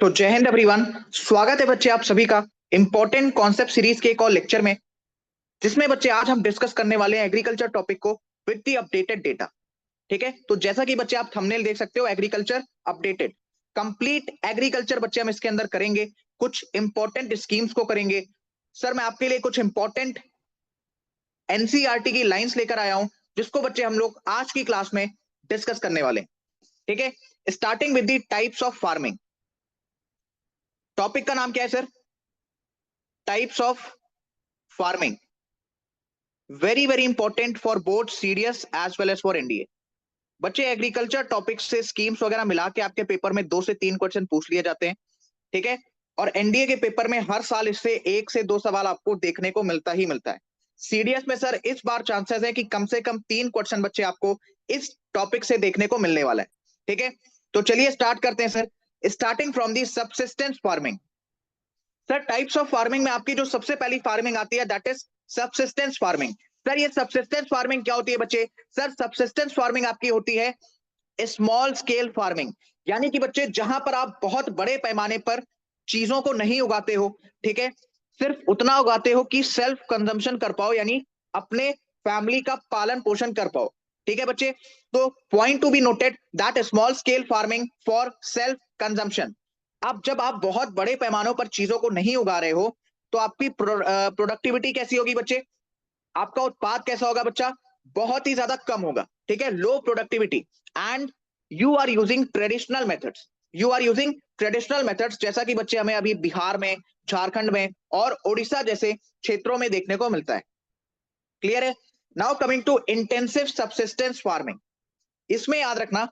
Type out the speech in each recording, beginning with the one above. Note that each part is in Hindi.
तो जय हिंद एवरीवन। स्वागत है बच्चे आप सभी का इंपॉर्टेंट कॉन्सेप्ट सीरीज के एक और लेक्चर में, जिसमें बच्चे आज हम डिस्कस करने वाले हैं एग्रीकल्चर टॉपिक को विद द अपडेटेड डेटा। ठीक है, तो जैसा कि बच्चे आप थंबनेल देख सकते हो, एग्रीकल्चर अपडेटेड कंप्लीट एग्रीकल्चर बच्चे हम इसके अंदर करेंगे। कुछ इंपॉर्टेंट स्कीम्स को करेंगे। सर मैं आपके लिए कुछ इंपॉर्टेंट एनसीईआरटी की लाइंस लेकर आया हूं, जिसको बच्चे हम लोग आज की क्लास में डिस्कस करने वाले हैं। ठीक है, starting with the types of farming. Topic का नाम क्या है sir? Types of farming. Very very important for both CDS as well as for NDA. बच्चे एग्रीकल्चर टॉपिक से स्कीम्स वगैरह मिला के आपके पेपर में 2 से 3 क्वेश्चन पूछ लिए जाते हैं। ठीक है, और एनडीए के पेपर में हर साल इससे 1 से 2 सवाल आपको देखने को मिलता ही मिलता है। सीडीएस में सर इस बार चांसेस है कि कम से कम 3 क्वेश्चन बच्चे आपको इस टॉपिक से देखने को मिलने वाला है। ठीक है, तो चलिए स्टार्ट करते हैं sir. Starting from the subsistence farming. Sir types of farming में आपकी जो सबसे पहली फार्मिंग आती है that is subsistence farming. Sir ये सबसिस्टेंस फार्मिंग क्या होती है बच्चे? सर सबसिस्टेंस फार्मिंग आपकी होती है स्मॉल स्केल फार्मिंग, यानी कि बच्चे जहां पर आप बहुत बड़े पैमाने पर चीजों को नहीं उगाते हो। ठीक है, सिर्फ उतना उगाते हो कि सेल्फ कंजम्पशन कर पाओ, यानी अपने फैमिली का पालन पोषण कर पाओ। ठीक है बच्चे, तो point to be noted that small scale farming for self consumption. अब जब आप बहुत बड़े पैमानों पर चीजों को नहीं उगा रहे हो, तो आपकी प्रोडक्टिविटी कैसी होगी बच्चे? आपका उत्पाद कैसा होगा बच्चा? बहुत ही ज्यादा कम होगा। ठीक है, low productivity. And you are using traditional methods. जैसा कि बच्चे हमें अभी बिहार में, झारखंड में और ओडिशा जैसे क्षेत्रों में देखने को मिलता है। क्लियर है? Now coming to intensive subsistence farming. इसमें याद रखना,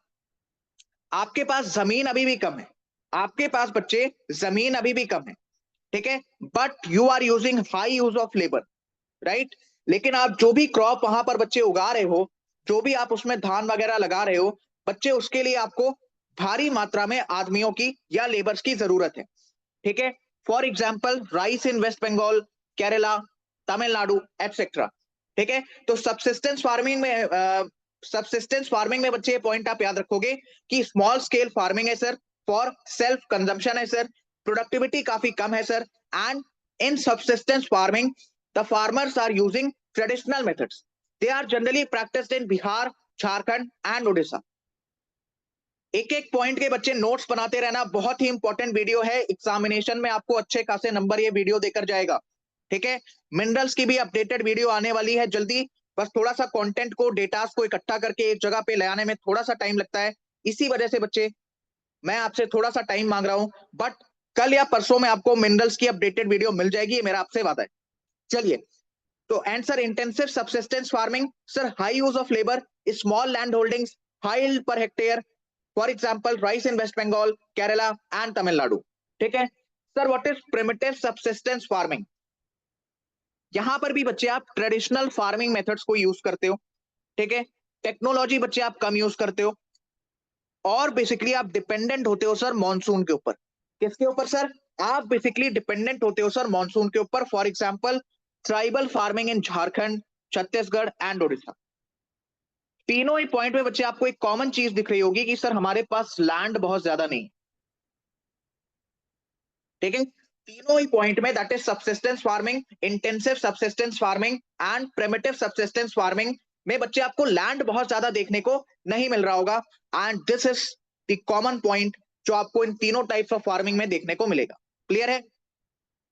आपके पास जमीन अभी भी कम है। आपके पास बच्चे जमीन अभी भी कम है। ठीक है, but you are using high use of labour, right? लेकिन आप जो भी क्रॉप वहां पर बच्चे उगा रहे हो, जो भी आप उसमें धान वगैरह लगा रहे हो बच्चे, उसके लिए आपको भारी मात्रा में आदमियों की या लेबर्स की जरूरत है। ठीक है, for example rice in West Bengal, Kerala, Tamil Nadu etcetera. ठीक है, तो सबसिस्टेंस फार्मिंग में बच्चे ये पॉइंट आप याद रखोगे कि स्मॉल स्केल फार्मिंग है सर, फॉर सेल्फ कंजम्पशन है सर, प्रोडक्टिविटी काफी कम है sir. And in subsistence farming the farmers are using traditional methods. They are generally practiced in Bihar, Jharkhand and Odisha. एक एक पॉइंट के बच्चे नोट्स बनाते रहना, बहुत ही इंपॉर्टेंट वीडियो है। एग्जामिनेशन में आपको अच्छे खासे नंबर ये वीडियो देकर जाएगा। ठीक है, मिनरल्स की भी अपडेटेड वीडियो आने वाली है जल्दी। बस थोड़ा सा कंटेंट को, डेटास को इकट्ठा करके एक जगह पे ले आने में थोड़ा सा टाइम लगता है। इसी वजह से बच्चे मैं आपसे थोड़ा सा टाइम मांग रहा हूं, बट कल या परसों में आपको मिनरल्स की अपडेटेड वीडियो मिल जाएगी, ये मेरा आपसे वादा है। चलिए, तो answer intensive subsistence farming sir, high use of labour, small land holdings, high yield per hectare, for example rice in West Bengal, Kerala and Tamil Nadu. ठीक है sir, what is primitive subsistence farming? यहां पर भी बच्चे आप ट्रेडिशनल फार्मिंग मेथड्स को यूज करते हो। ठीक है, टेक्नोलॉजी बच्चे आप कम यूज करते हो, और बेसिकली आप डिपेंडेंट होते हो सर मॉनसून के ऊपर। किसके ऊपर सर? आप बेसिकली डिपेंडेंट होते हो सर मॉनसून के ऊपर। For example tribal farming in Jharkhand, Chhattisgarh and Odisha. तीनों ही पॉइंट में बच्चे आपको एक कॉमन चीज दिख रही होगी कि सर हमारे पास लैंड बहुत ज्यादा नहीं। ठीक है, तीनों ही पॉइंट में that is subsistence farming, intensive subsistence farming and primitive subsistence farming में बच्चे आपको लैंड बहुत ज्यादा देखने को नहीं मिल रहा होगा। And this is the common point जो आपको इन तीनों टाइप्स ऑफ फार्मिंग में देखने को मिलेगा। क्लियर है?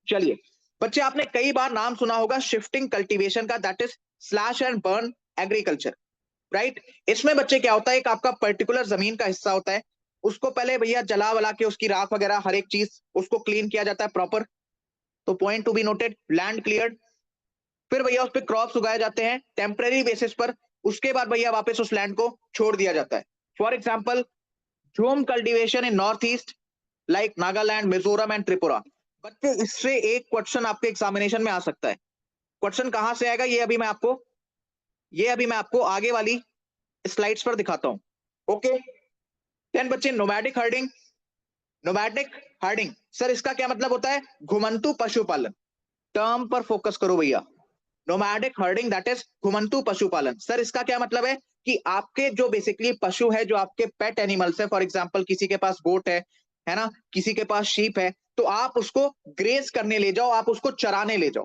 चलिए बच्चे, आपने कई बार नाम सुना होगा शिफ्टिंग कल्टीवेशन का, that is slash and burn agriculture, right? इसमें बच्चे क्या होता है, एक आपका पर्टिकुलर जमीन का हिस्सा होता है, उसको पहले भैया जला वला के उसकी राख वगैरह हर एक चीज उसको क्लीन किया जाता है प्रॉपर। तो point to be noted, land cleared. फिर भैया उस पर क्रॉप्स उगाए जाते हैं टेम्परेरी बेसिस पर। उसके बाद भैया वापस उस लैंड को छोड़ दिया जाता है। फॉर एग्जाम्पल झूम cultivation in north east like Nagaland, Mizoram and Tripura. बच्चे इससे एक क्वेश्चन आपके एग्जामिनेशन में आ सकता है। क्वेश्चन कहां से आएगा ये अभी मैं आपको आगे वाली स्लाइड्स पर दिखाता हूं। ओके, देन बच्चे नोमैडिक हर्डिंग सर, इसका क्या मतलब होता है? घुमंतु पशुपालन। टर्म पर फोकस करो भैया। नोमैडिक हर्डिंग दैट इज घुमंतु पशुपालन। सर इसका क्या मतलब है कि आपके जो बेसिकली पशु है, जो आपके पेट एनिमल्स है, फॉर एग्जांपल किसी के पास गोट है, है ना, किसी के पास शीप है, तो आप उसको ग्रेज करने ले जाओ, आप उसको चराने ले जाओ।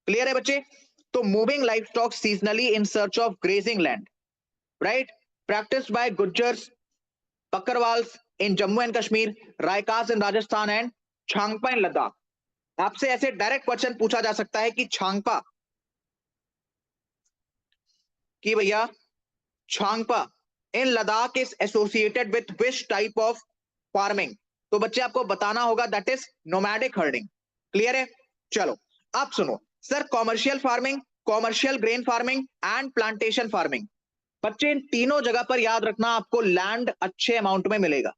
क्लियर है बच्चे? तो moving livestock seasonally in search of grazing land, right, practice by Gujjars, Bakarwals in Jammu and Kashmir, Raikas in Rajasthan and Changpa in Ladakh. आपसे ऐसे डायरेक्ट क्वेश्चन पूछा जा सकता है कि छांगपा, कि भैया Changpa in Ladakh is associated with which type of farming, तो बच्चे आपको बताना होगा that is nomadic herding. Clear है? चलो अब सुनो sir, commercial farming, commercial grain farming and plantation farming. बच्चे इन तीनों जगह पर याद रखना आपको लैंड अच्छे अमाउंट में मिलेगा।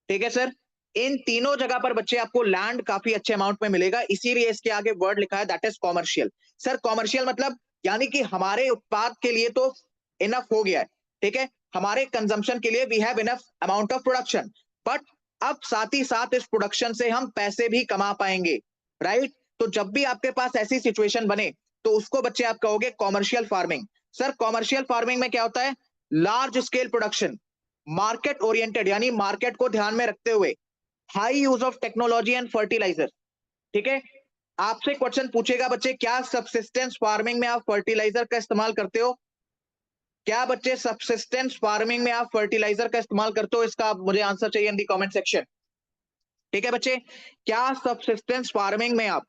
ठीक है सर, इन तीनों जगह पर बच्चे आपको लैंड काफी अच्छे अमाउंट में मिलेगा, इसीलिए इसके आगे वर्ड लिखा है that is commercial. Sir commercial मतलब यानी कि हमारे उत्पाद के लिए तो इनफ हो गया है, ठीक है, हमारे कंजम्पशन के लिए we have enough amount of production, but अब साथ ही साथ इस प्रोडक्शन से हम पैसे भी कमा पाएंगे, राइट। तो जब भी आपके पास ऐसी सिचुएशन बने तो उसको बच्चे आप कहोगे commercial farming. Sir commercial farming में क्या होता है? Large scale production, market oriented यानी मार्केट को ध्यान में रखते हुए, high use of technology and fertiliser. ठीक है, आपसे क्वेश्चन पूछेगा बच्चे क्या सबसिस्टेंस फार्मिंग में आप फर्टिलाइजर का इस्तेमाल करते हो? क्या बच्चे सबसिस्टेंस फार्मिंग में आप फर्टिलाइजर का इस्तेमाल करते हो? इसका मुझे आंसर चाहिए इन दी कमेंट सेक्शन। ठीक है बच्चे, क्या सबसिस्टेंस फार्मिंग में आप,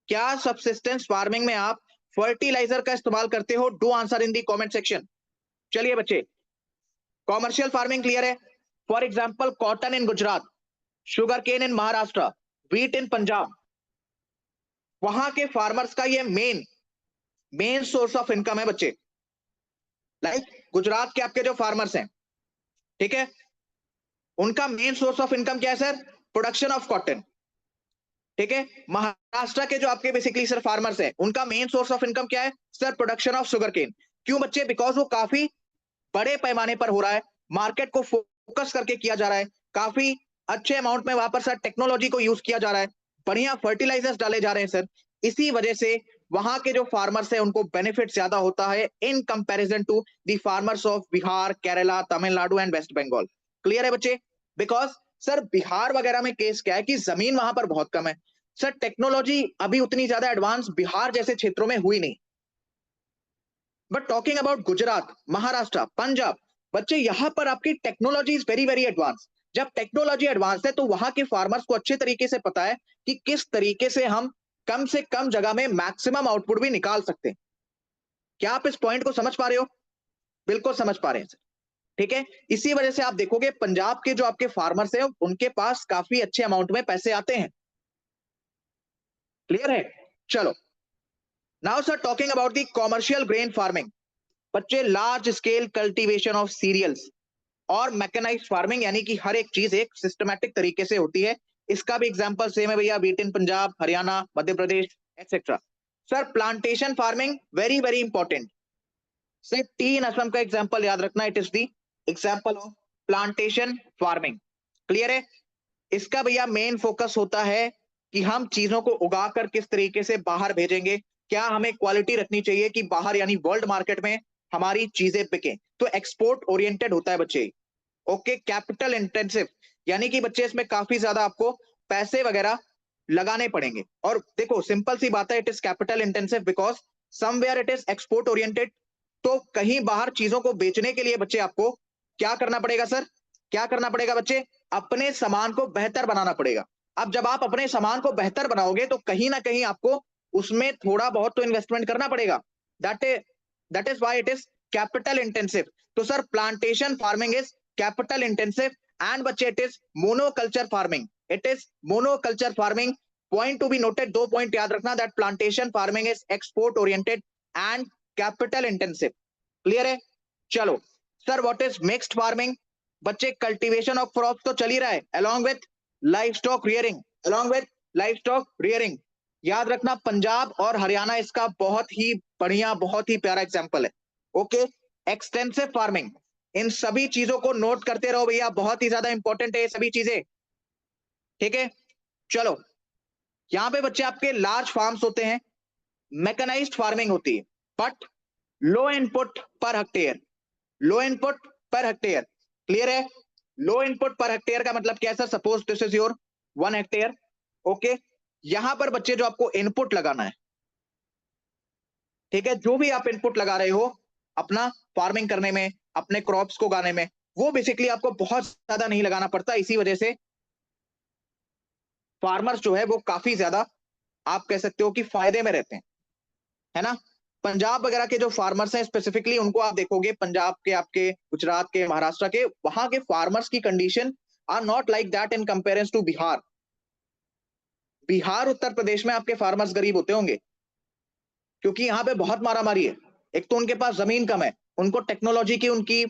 क्या सबसिस्टेंस फार्मिंग में आप फर्टिलाइजर का इस्तेमाल करते हो? Do answer in the comment section. चलिए बच्चे, कॉमर्शियल फार्मिंग क्लियर है। For example cotton in Gujarat, sugar cane in Maharashtra, wheat in Punjab, वहां के फार्मर्स का ये main main source of income है बच्चे। लाइक गुजरात के आपके जो फार्मर्स हैं, ठीक है, उनका मेन सोर्स ऑफ इनकम क्या है सर? Production of cotton. ठीक है, महाराष्ट्र के जो आपके बेसिकली सर फार्मर्स हैं, उनका मेन सोर्स ऑफ इनकम क्या है sir? Production of sugar cane. क्यों बच्चे? बिकॉज वो काफी बड़े पैमाने पर हो रहा है, मार्केट को फोकस करके किया जा रहा है, काफी अच्छे अमाउंट में वहां पर सर टेक्नोलॉजी को यूज किया जा रहा है, बढ़िया फर्टिलाइजर्स डाले जा रहे हैं सर। इसी वजह से वहां के जो फार्मर्स है उनको बेनिफिट ज्यादा होता है in comparison to the farmers of Bihar, Kerala, Tamil Nadu and West Bengal. Clear है बच्चे? बिकॉज सर बिहार वगैरह में केस क्या है कि जमीन वहां पर बहुत कम है सर, टेक्नोलॉजी अभी उतनी ज्यादा एडवांस बिहार जैसे क्षेत्रों में हुई नहीं। But talking about Gujarat, Maharashtra, Punjab, बच्चे यहां पर आपकी technology is very very advance. जब टेक्नोलॉजी एडवांस है तो वहां के फार्मर्स को अच्छे तरीके से पता है कि किस तरीके से कम जगह में मैक्सिमम आउटपुट भी निकाल सकते हैं। क्या आप इस पॉइंट को समझ पा रहे हो? बिल्कुल समझ पा रहे हैं सर। ठीक है, इसी वजह से आप देखोगे पंजाब के जो आपके फार्मर्स हैं उनके पास काफी अच्छे अमाउंट में पैसे आते हैं। क्लियर है? चलो now sir talking about the commercial grain farming. बच्चे large scale cultivation of cereals और मैकेनाइज्ड फार्मिंग, यानी कि हर एक चीज एक सिस्टमैटिक तरीके से होती है। इसका भी एग्जांपल सेम है भैया, wheat in Punjab, Haryana, Madhya Pradesh etcetera. Sir plantation farming very very important. सिर्फ 3 असम का एग्जांपल याद रखना, it is the example of plantation farming. Clear है? इसका भैया मेन फोकस होता है कि हम चीजों को उगाकर किस तरीके से बाहर भेजेंगे, क्या हमें क्वालिटी रखनी चाहिए कि बाहर यानी वर्ल्ड मार्केट में हमारी चीजें बिके, तो एक्सपोर्ट ओरिएंटेड होता है बच्चे। ओके, कैपिटल इंटेंसिव यानी कि बच्चे इसमें काफी ज्यादा आपको पैसे वगैरह लगाने पड़ेंगे। और देखो सिंपल सी बात है, it is capital intensive because somewhere it is export oriented. तो कहीं बाहर चीजों को बेचने के लिए बच्चे आपको क्या करना पड़ेगा सर? क्या करना पड़ेगा बच्चे? अपने सामान को बेहतर बनाना पड़ेगा। अब जब आप अपने सामान को बेहतर बनाओगे तो कहीं ना कहीं आपको उसमें थोड़ा बहुत तो इन्वेस्टमेंट करना पड़ेगा। That is why it is capital intensive. तो sir plantation farming is capital intensive and बच्चे it is monoculture farming. It is monoculture farming. Point to be noted, 2 point याद रखना, that plantation farming is export oriented and capital intensive. Clear है? चलो sir what is mixed farming? बच्चे कल्टीवेशन ऑफ क्रॉप्स तो चल ही रहा है along with livestock rearing, along with livestock rearing। याद रखना पंजाब और हरियाणा इसका बहुत ही बढ़िया, बहुत ही प्यारा एग्जांपल है। ओके, एक्सटेंसिव फार्मिंग, इन सभी चीजों को नोट करते रहो भैया, बहुत ही ज्यादा इंपॉर्टेंट है ये सभी चीजें। ठीक है, चलो यहां पे बच्चे आपके लार्ज फार्म्स होते हैं, मैकेनाइज्ड फार्मिंग होती है, but low input per hectare, low input per hectare. Clear है? लो इनपुट पर हेक्टेयर का मतलब क्या है sir? Suppose this is your 1 hectare, okay. यहां पर बच्चे जो आपको इनपुट लगाना है, ठीक है, जो भी आप इनपुट लगा रहे हो अपना फार्मिंग करने में, अपने क्रॉप्स को उगाने में, वो बेसिकली आपको बहुत ज्यादा नहीं लगाना पड़ता। इसी वजह से फार्मर्स जो है वो काफी ज्यादा, आप कह सकते हो कि फायदे में रहते हैं, है ना। पंजाब वगैरह के जो फार्मर्स हैं स्पेसिफिकली, उनको आप देखोगे, पंजाब के, आपके गुजरात के, महाराष्ट्र के, वहां के फार्मर्स की condition are not like that in comparison to Bihar. Bihar, Uttar Pradesh में आपके फार्मर्स गरीब होते होंगे, क्योंकि यहाँ पे बहुत मारामारी है। एक तो उनके पास जमीन कम है, उनको टेक्नोलॉजी की, उनकी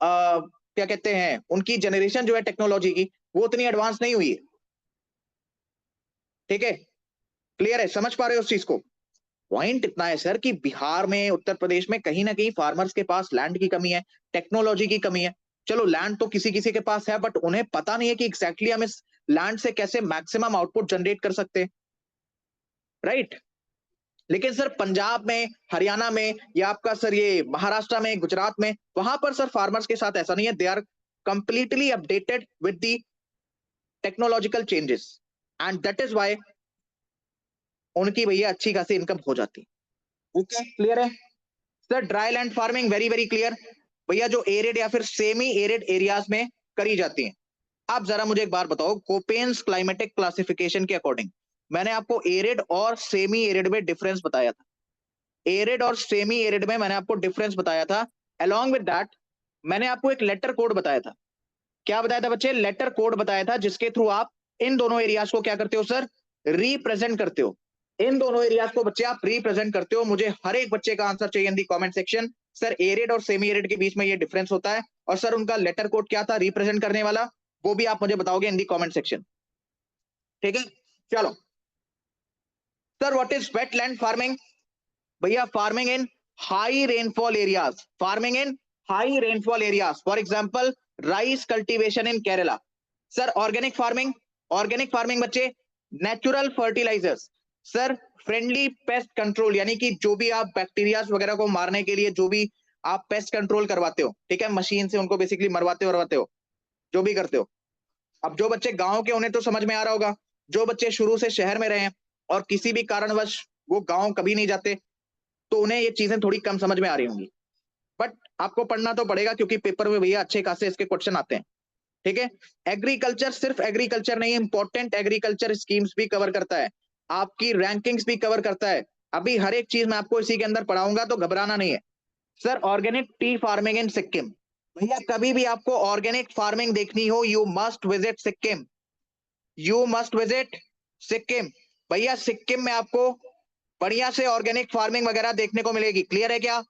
क्या कहते हैं, उनकी जनरेशन जो है टेक्नोलॉजी की, वो उतनी एडवांस नहीं हुई है। ठीक है, क्लियर है, समझ पा रहे हो उस चीज को? पॉइंट इतना है सर कि बिहार में, उत्तर प्रदेश में कहीं ना कहीं फार्मर्स के पास लैंड की कमी है, टेक्नोलॉजी की कमी है। चलो लैंड तो किसी किसी के पास है, बट उन्हें पता नहीं है कि एग्जैक्टली हम इस लैंड से कैसे मैक्सिमम आउटपुट जनरेट कर सकते हैं, राइट। लेकिन सर पंजाब में, हरियाणा में, या आपका सर ये महाराष्ट्र में, गुजरात में, वहां पर सर फार्मर्स के साथ ऐसा नहीं है। They are completely updated with the technological changes, and that is why उनकी भैया अच्छी खासी इनकम हो जाती है। ओके, क्लियर है sir? Dry land farming very very clear भैया, जो एरिड या फिर सेमी एरिड एरियाज में करी जाती है। आप जरा मुझे एक बार बताओ, कोपेन्स क्लाइमेटिक क्लासिफिकेशन के अकॉर्डिंग मैंने आपको एरिड और सेमी एरिड में डिफरेंस बताया था। एरिड और सेमी एरिड में मैंने आपको डिफरेंस बताया था। अलोंग विद दैट मैंने आपको एक लेटर कोड बताया था। क्या बताया था बच्चे? लेटर कोड बताया था, जिसके थ्रू आप इन दोनों एरियाज को क्या करते हो सर? रिप्रेजेंट करते हो। इन दोनों एरियाज को बच्चे आप रिप्रेजेंट करते हो। मुझे हर एक बच्चे का आंसर चाहिए इन the comment section. Sir arid और सेमी एरिड के बीच में ये डिफरेंस होता है, और सर उनका लेटर कोड क्या था रिप्रेजेंट करने वाला, वो भी आप मुझे बताओगे इन दी कमेंट सेक्शन। ठीक है, चलो sir, what is wetland farming? भैया farming in high rainfall areas, farming in high rainfall areas, for example rice cultivation in Kerala. Sir organic farming, organic farming बच्चे natural fertilisers. Sir friendly pest control, यानी कि जो भी आप बैक्टीरिया वगैरह को मारने के लिए जो भी आप पेस्ट कंट्रोल करवाते हो, ठीक है, मशीन से उनको बेसिकली मरवाते हो, जो भी करते हो। अब जो बच्चे गांव के, उन्हें तो समझ में आ रहा होगा। जो बच्चे शुरू से शहर में रहे हैं और किसी भी कारणवश वो गांव कभी नहीं जाते, तो उन्हें ये चीजें थोड़ी कम समझ में आ रही होंगी, बट आपको पढ़ना तो पड़ेगा, क्योंकि पेपर में भैया अच्छे खासे इसके क्वेश्चन आते हैं। ठीक है, एग्रीकल्चर सिर्फ एग्रीकल्चर नहीं, इंपॉर्टेंट एग्रीकल्चर स्कीम्स भी कवर करता है, आपकी रैंकिंग्स भी कवर करता है। अभी हर एक चीज मैं आपको इसी के अंदर पढ़ाऊंगा, तो घबराना नहीं है। Sir organic T farming in Sikkim. भैया कभी भी आपको ऑर्गेनिक फार्मिंग देखनी हो, you must visit Sikkim, you must visit Sikkim. भैया सिक्किम में आपको बढ़िया से ऑर्गेनिक फार्मिंग वगैरह देखने को मिलेगी। क्लियर है क्या?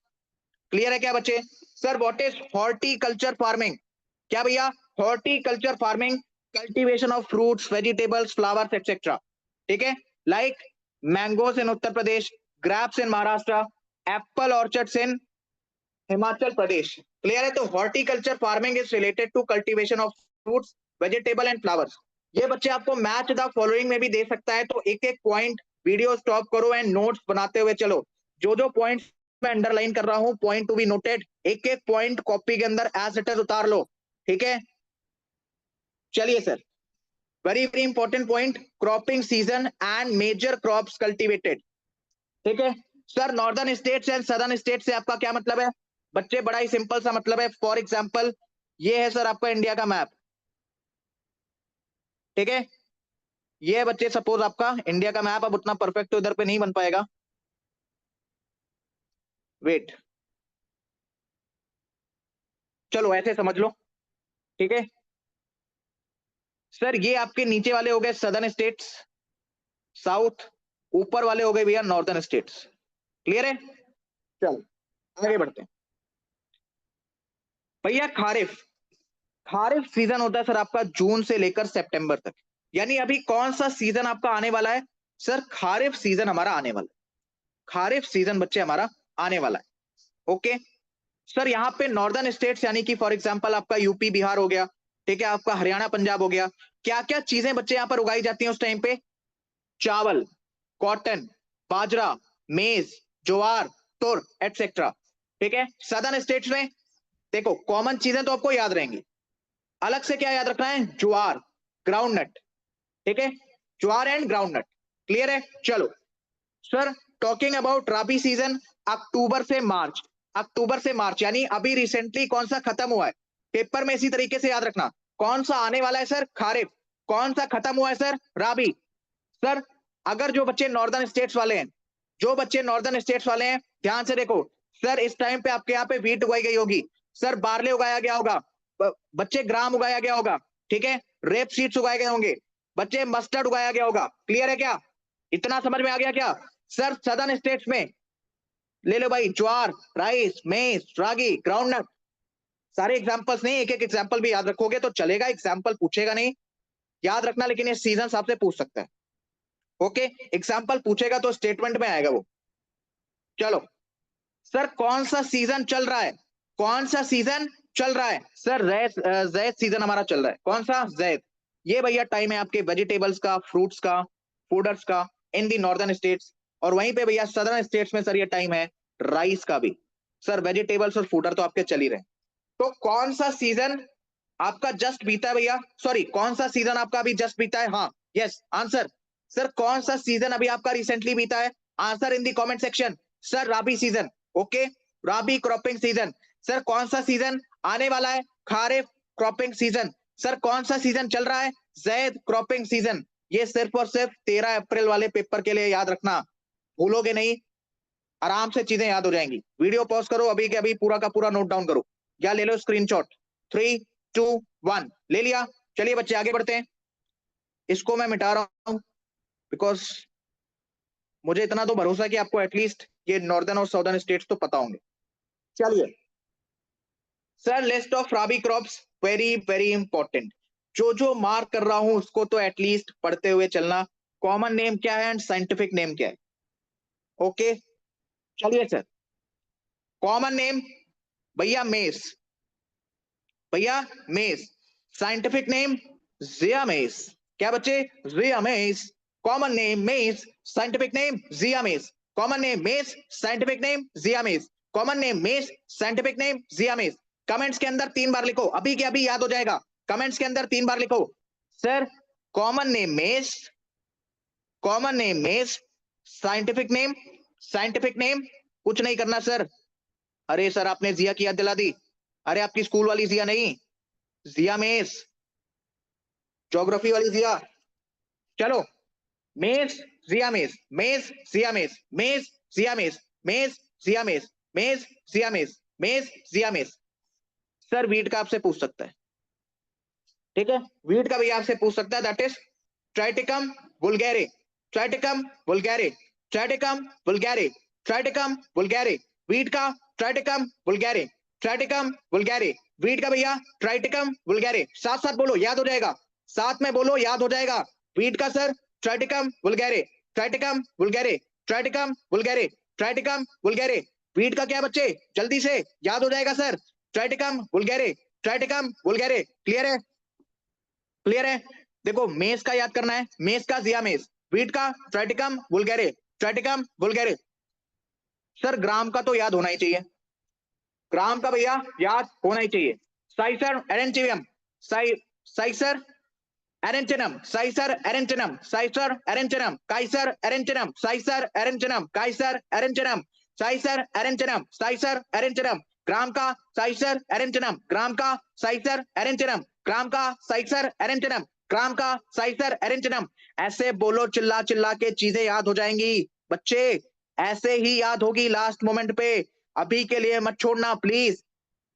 क्लियर है क्या बच्चे? Sir what is horticulture farming? क्या भैया? Horticulture farming, cultivation of fruits, vegetables, flowers etcetera. ठीक है, like mangoes in Uttar Pradesh, grapes in Maharashtra, apple orchards in Himachal Pradesh. Clear है? तो horticulture farming is related to cultivation of fruits, vegetable and flowers. ये बच्चे आपको मैच द फॉलोइंग में भी दे सकता है, तो एक एक पॉइंट वीडियो स्टॉप करो एंड नोट्स बनाते हुए चलो। जो जो पॉइंट्स मैं अंडरलाइन कर रहा हूं, पॉइंट टू बी नोटेड, एक एक पॉइंट कॉपी के अंदर एज इट इज उतार लो। ठीक है, चलिए sir, very very important point, cropping season and major crops cultivated. ठीक है sir, northern states and southern state से आपका क्या मतलब है बच्चे? बड़ा ही सिंपल सा मतलब है। फॉर एग्जांपल ये है सर आपका इंडिया का मैप। ठीक है, ये है बच्चे सपोज आपका इंडिया का मैप। अब उतना परफेक्ट तो इधर पे नहीं बन पाएगा, वेट, चलो ऐसे समझ लो। ठीक है सर, ये आपके नीचे वाले हो गए सदर्न स्टेट्स, साउथ, ऊपर वाले हो गए भैया नॉर्दर्न स्टेट्स। क्लियर है? चलो आगे बढ़ते हैं भैया। खारिफ, खारिफ सीजन होता है सर आपका जून से लेकर सितंबर तक। यानी अभी कौन सा सीजन आपका आने वाला है? सर खारिफ सीजन हमारा आने वाला है, खारिफ सीजन बच्चे हमारा आने वाला है। ओके सर, यहाँ पे नॉर्दर्न स्टेट्स यानी कि फॉर एग्जांपल आपका यूपी बिहार हो गया, ठीक है, आपका हरियाणा पंजाब हो गया। क्या क्या चीजें बच्चे यहाँ पर उगाई जाती हैं उस टाइम पे? चावल, कॉटन, बाजरा, मेज, ज्वार, तुर एटसेट्रा। ठीक है, सदर्न स्टेट्स में देखो कॉमन चीजें तो आपको याद रहेंगी, अलग से क्या याद रखना है, ज्वार, ग्राउंडनट, ठीक है, ज्वार एंड ग्राउंडनट, क्लियर है। चलो sir, talking about rabi season, October से मार्च, अक्टूबर से मार्च यानी अभी रिसेंटली कौन सा खत्म हुआ है, पेपर में इसी तरीके से याद रखना। कौन सा आने वाला है सर, खारिफ। कौन सा खत्म हुआ है सर, राबी। सर अगर जो बच्चे नॉर्दर्न स्टेट्स वाले हैं, जो बच्चे नॉर्दर्न स्टेट्स वाले हैं, ध्यान से देखो सर, इस टाइम पे आपके यहाँ पे व्हीट उगाई गई होगी, सर बार्ले उगाया गया होगा, बच्चे ग्राम उगाया गया होगा, ठीक है, रेप सीड्स उगाए गए होंगे, बच्चे मस्टर्ड उगाया गया होगा, क्लियर है क्या, इतना समझ में आ गया क्या। सर सदर्न स्टेट्स में ले लो भाई, ज्वार, राइस, मेज, रागी, ग्राउंडनट, सारे एग्जांपल्स नहीं, एक एक एग्जांपल भी याद रखोगे तो चलेगा, एग्जांपल पूछेगा नहीं, याद रखना, लेकिन ये सीजन आपसे पूछ सकता है, ओके, एग्जांपल पूछेगा तो स्टेटमेंट में आएगा वो। चलो सर, कौन सा सीजन चल रहा है, कौन सा सीजन चल रहा है सर, जैद सीजन हमारा चल रहा है, कौन सा, जैद। ये भैया टाइम है आपके वेजिटेबल्स का, फ्रूट्स का, फूडर्स का इन दी नॉर्दर्न स्टेट्स, और वहीं पे भैया सदर्न स्टेट्स में सर ये टाइम है राइस का भी। सर वेजिटेबल्स और फूडर तो आपके चल ही रहे, तो कौन सा सीजन आपका जस्ट बीता है भैया, सॉरी कौन सा सीजन आपका अभी जस्ट बीता है, हाँ यस आंसर। सर कौन सा सीजन अभी आपका रिसेंटली बीता है, answer in the comment section. Sir rabi season, okay, rabi cropping season. Sir कौन सा सीजन आने वाला है, खारिफ क्रॉपिंग सीजन। सर कौन सा सीजन चल रहा है, जैद क्रॉपिंग सीजन। ये सिर्फ और सिर्फ 13 अप्रैल वाले पेपर के लिए याद रखना, भूलोगे नहीं, आराम से चीजें याद हो जाएंगी। वीडियो पॉज करो अभी के अभी, पूरा का पूरा नोट डाउन करो या ले लो स्क्रीनशॉट। 3 2 1 ले लिया। चलिए बच्चे आगे बढ़ते हैं, इसको मैं मिटा रहा हूं बिकॉज मुझे इतना तो भरोसा है कि आपको एटलीस्ट ये नॉर्दर्न और साउदर्न स्टेट्स तो पता होंगे। चलिए sir, list of rabi crops, very very important, जो जो मार्क कर रहा हूं उसको तो एटलीस्ट पढ़ते हुए चलना। कॉमन नेम क्या है एंड साइंटिफिक नेम क्या है, ओके। चलिए सर, कॉमन नेम भैया मेस, भैया maize, scientific name Zea mays. क्या बच्चे, Zea mays, common name maize, scientific name Zea mays, common name maize, scientific name Zea mays, common name maize, scientific name Zea mays. Comments के अंदर 3 बार लिखो, अभी के अभी याद हो जाएगा, कमेंट्स के अंदर 3 बार लिखो sir, common name mess, common name maize, scientific name, scientific name, कुछ नहीं करना सर। अरे सर आपने जिया की याद दिला दी, अरे आपकी स्कूल वाली जिया नहीं, जिया मेस, ज्योग्राफी वाली जिया। चलो, मेज जिया मेज, मेज जिया मेज, मेज जिया मेज, मेज जिया मेज, मेज जिया मेज, मेज जिया मेज। सर वीट का आपसे पूछ सकता है, ठीक है, वीट का भी आपसे पूछ सकता है, that is Triticum vulgare, Triticum vulgare, Triticum vulgare, Triticum vulgare, wheat का Triticum vulgare, Triticum vulgare, wheat का भैया ट्राइटिकम वुल्गैरे, साथ साथ बोलो याद हो जाएगा, साथ में बोलो याद हो जाएगा। वीट का sir Triticum vulgare, Triticum vulgare, Triticum vulgare, Triticum vulgare. Wheat का क्या बच्चे, जल्दी से याद हो जाएगा sir, Triticum vulgare, Triticum vulgare, clear है, क्लियर है। देखो मेस का याद करना है, मेस का जिया मेस, वीट का Triticum vulgare, Triticum vulgare. Sir gram का तो याद होना ही चाहिए, ग्राम का भैया याद होना ही चाहिए। साइसर एरेंचिवियम, साइसर एरेंटिनम, साइसर एरेंटिनम, साइसर एरेंटिनम, काइसर एरेंटिनम, साइसर एरेंटिनम, काइसर एरेंटिनम, साइसर एरेंटिनम, साइसर एरेंटिनम। ग्राम का साइसर एरेंटिनम, ग्राम का साइसर एरेंटिनम, ग्राम का साइसर एरेंटिनम, ग्राम का साइसर एरेंटिनम। ऐसे बोलो, चिल्ला चिल्ला के चीजें याद हो जाएंगी बच्चे, ऐसे ही याद होगी लास्ट मोमेंट पे। अभी के लिए मत छोड़ना प्लीज,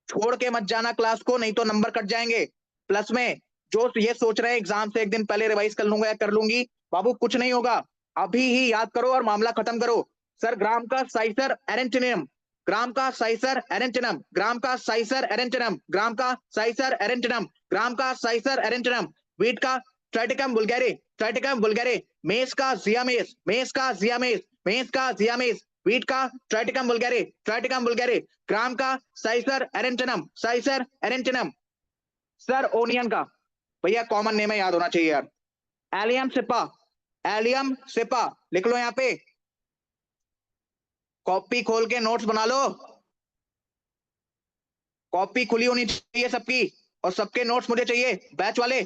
छोड़ के मत जाना क्लास को, नहीं तो नंबर कट जाएंगे। प्लस में जो ये सोच रहे हैं एग्जाम से एक दिन पहले रिवाइज कर लूंगा या कर लूंगी, बाबू कुछ नहीं होगा, अभी ही याद करो और मामला खत्म करो। सर ग्राम का साइसर एरेंटिनियम, ग्राम का साइसर एरेंटिनम, ग्राम का साइसर एरेंटिनम, ग्राम का साइसर एरेंटिनम, ग्राम का साइसर एरेंटिनम। वीट का ट्राइटिकम वुल्गैरे, ट्राइटिकम वुल्गैरे। मेस का जियामेस, मेस का जियामेस, मेस का जियामेस। वीट का ट्राइटिकम वुल्गैरे, ट्राइटिकम वुल्गैरे। ग्राम का साइसर एरेंटिनम, साइसर एरेंटिनम। सर ओनियन का भैया कॉमन नेम है, याद होना चाहिए यार, एलियम सिपा, एलियम सिपा, लिख लो यहाँ पे, कॉपी खोल के नोट्स बना लो, कॉपी खुली होनी चाहिए सबकी, और सबके नोट्स मुझे चाहिए, बैच वाले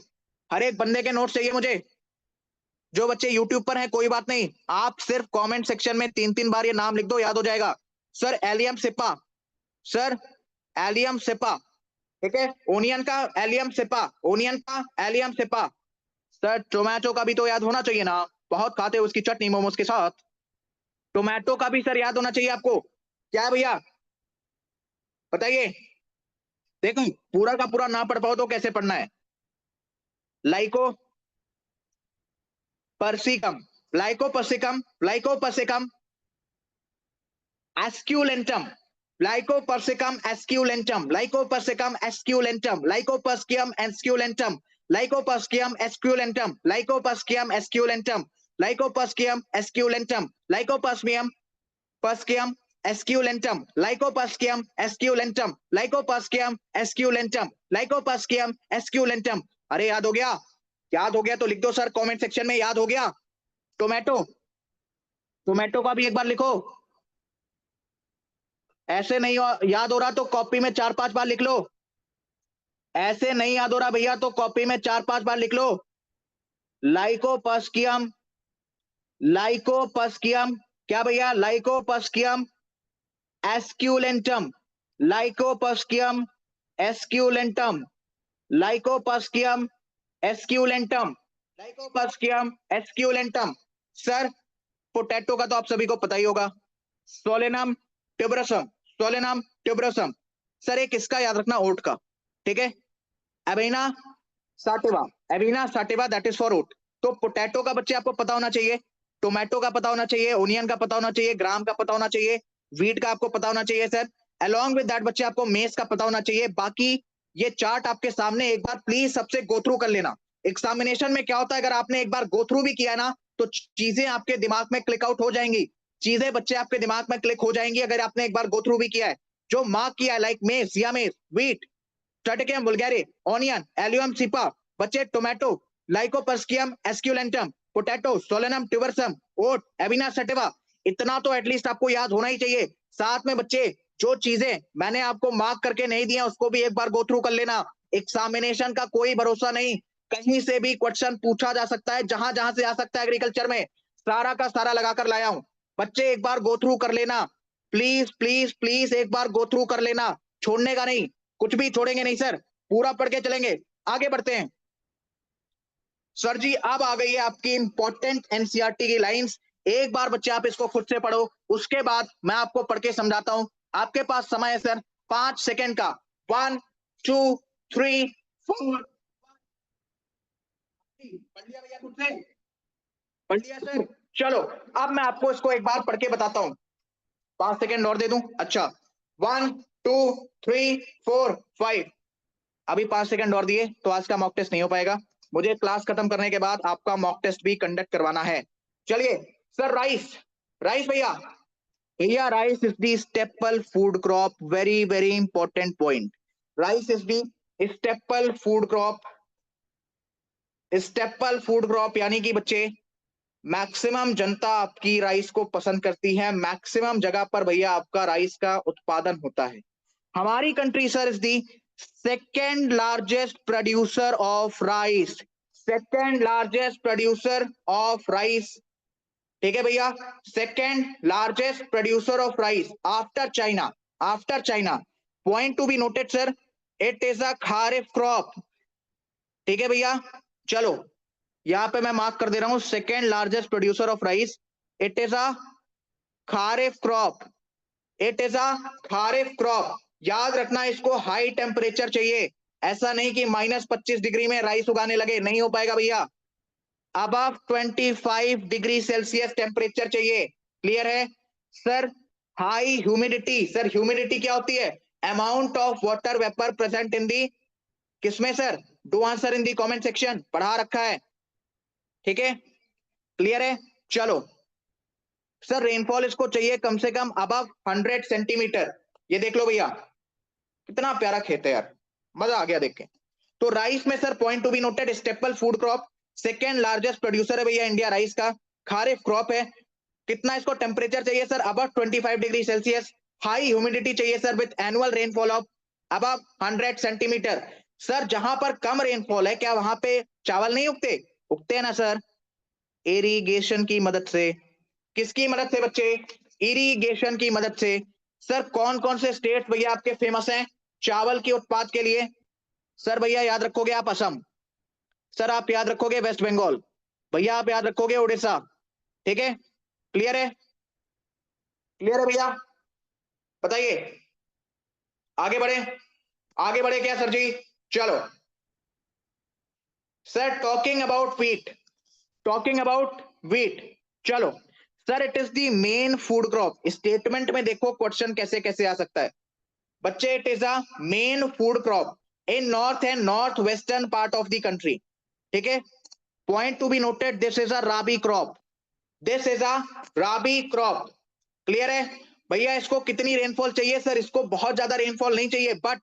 हर एक बंदे के नोट्स चाहिए मुझे। जो बच्चे यूट्यूब पर हैं कोई बात नहीं, आप सिर्फ कमेंट सेक्शन में 3-3 बार ये नाम लिख दो, याद हो जाएगा। सर एलियम सिपा, सर एलियम सिपा, ठीक है, ओनियन का एलियम सिपा, ओनियन का एलियम सिपा। सर टोमेटो का भी तो याद होना चाहिए ना, बहुत खाते हो उसकी चटनी मोमोज के साथ। टोमेटो का भी सर याद होना चाहिए आपको। क्या है भैया बताइए। देखो पूरा का पूरा ना पढ़ पाओ तो कैसे पढ़ना है। लाइको पर्सिकम, लाइको पर्सिकम, लाइको पर्सिकम एस्क्यूलेंटम, Lycopersicum esculentum, Lycopersicum esculentum, Lycopersicum esculentum, Lycopersicum esculentum, Lycopersicum esculentum, Lycopersicum esculentum, Lycopersicum Persium esculentum, Lycopersicum esculentum, Lycopersicum esculentum, Lycopersicum esculentum। अरे याद हो गया? याद हो गया तो लिख दो सर कमेंट सेक्शन में, याद हो गया। टोमेटो, टोमेटो का भी एक बार लिखो। ऐसे नहीं याद हो रहा तो कॉपी में 4-5 बार लिख लो। ऐसे नहीं याद हो रहा भैया तो कॉपी में 4-5 बार लिख लो। लाइकोपर्सियम, लाइकोपर्सियम, क्या भैया? लाइकोपर्सियम एस्क्यूलेंटम, लाइकोपर्सियम एस्क्यूलेंटम, लाइकोपर्सियम एस्क्यूलेंटम, लाइकोपर्सियम एस्क्यूलेंटम। सर पोटैटो का तो आप सभी को पता ही होगा, Solanum tuberosum, Solanum tuberosum. Sir एक इसका याद रखना, ओट का, ठीक है, Avena sativa, Avena sativa, that is for oat. तो पोटैटो का बच्चे आपको पता होना चाहिए, टोमेटो का पता होना चाहिए, ओनियन का पता होना चाहिए, ग्राम का पता होना चाहिए, वीट का आपको पता होना चाहिए सर। अलॉन्ग विद दैट बच्चे आपको मेस का पता होना चाहिए। बाकी ये चार्ट आपके सामने, एक बार प्लीज सबसे गो थ्रू कर लेना। एग्जामिनेशन में क्या होता है, अगर आपने एक बार गो थ्रू भी किया ना तो चीजें आपके दिमाग में क्लिक आउट हो जाएंगी, चीजें बच्चे आपके दिमाग में क्लिक हो जाएंगी अगर आपने एक बार गो थ्रू भी किया है। जो मार्क किया है like maize, Zea mays, wheat, Triticum vulgare, onion, Allium cepa, बच्चे tomato, Lycopersicum esculentum, potato, Solanum tuberosum, oat, Avena sativa, इतना तो एटलीस्ट आपको याद होना ही चाहिए। साथ में बच्चे जो चीजें मैंने आपको मार्क करके नहीं दिया उसको भी एक बार गो थ्रू कर लेना। एग्जामिनेशन का कोई भरोसा नहीं, कहीं से भी क्वेश्चन पूछा जा सकता है, जहां जहां से आ सकता है एग्रीकल्चर में, सारा का सारा लगाकर लाया हूं। बच्चे एक बार गो थ्रू कर लेना, प्लीज प्लीज प्लीज एक बार गो थ्रू कर लेना, छोड़ने का नहीं, कुछ भी छोड़ेंगे नहीं सर, पूरा पढ़ के चलेंगे। आगे बढ़ते हैं सर जी। अब आ गई है आपकी इंपॉर्टेंट एनसीईआरटी की लाइंस। एक बार बच्चे आप इसको खुद से पढ़ो, उसके बाद मैं आपको पढ़ के समझाता हूं। आपके पास समय है सर 5 सेकेंड का। 1 2 3 4। पढ़ लिया भैया खुद से? पढ़ लिया सर? चलो अब मैं आपको इसको एक बार पढ़ के बताता हूं। 5 सेकेंड और दे दूं? अच्छा, 1 2 3 4 5। अभी 5 सेकंड और दिए तो आज का मॉक टेस्ट नहीं हो पाएगा, मुझे क्लास खत्म करने के बाद आपका मॉक टेस्ट भी कंडक्ट करवाना है। चलिए सर, राइस, राइस भैया, भैया rice is the staple food crop, very very important point. Rice is the staple food crop, staple food crop यानी कि बच्चे मैक्सिमम जनता आपकी राइस को पसंद करती है, मैक्सिमम जगह पर भैया आपका राइस का उत्पादन होता है। हमारी country sir is the second largest producer of rice, second largest producer of rice, ठीक है भैया, second largest producer of rice after China, after China. Point to be noted sir, it is a kharif crop, ठीक है भैया। चलो यहां पे मैं मार्क कर दे रहा हूं, second largest producer of rice, it is a kharif crop, it is a kharif crop. याद रखना इसको हाई टेम्परेचर चाहिए, ऐसा नहीं कि -25 डिग्री में राइस उगाने लगे, नहीं हो पाएगा भैया। अबव 25 डिग्री सेल्सियस टेम्परेचर चाहिए, क्लियर है sir. High humidity, sir humidity क्या होती है? Amount of water vapour present in the, किसमें sir? Do answer in the comment section, पढ़ा रखा है, ठीक है, क्लियर है। चलो सर रेनफॉल इसको चाहिए कम से कम अबव 100 सेंटीमीटर, ये देख लो भैया कितना प्यारा खेत है यार, मजा आ गया देख के। तो राइस में sir point to be noted, staple food crop, second largest producer है भैया इंडिया राइस का, खारिफ क्रॉप है। कितना इसको टेम्परेचर चाहिए sir? Above 25 degree Celsius. High humidity चाहिए sir with annual rainfall of above 100 centimetre. Sir जहां पर कम रेनफॉल है क्या वहां पे चावल नहीं उगते? उगते हैं ना सर, इरिगेशन की मदद से। किसकी मदद से बच्चे? इरिगेशन की मदद से। सर कौन कौन से स्टेट भैया आपके फेमस हैं चावल के उत्पाद के लिए? सर भैया याद रखोगे आप असम, सर आप याद रखोगे वेस्ट बंगाल, भैया आप याद रखोगे उड़ीसा। ठीक है, क्लियर है? क्लियर है भैया? बताइए, आगे बढ़े, आगे बढ़े क्या सर जी? चलो sir, talking about wheat, talking about wheat, चलो sir, it is the main food crop. Statement में देखो क्वेश्चन कैसे कैसे आ सकता है बच्चे। It is a main food crop in north and north western part of the country. ठीक है, point to be noted, this is a rabi crop, this is a rabi crop. Clear है भैया? इसको कितनी रेनफॉल चाहिए सर? इसको बहुत ज्यादा रेनफॉल नहीं चाहिए, बट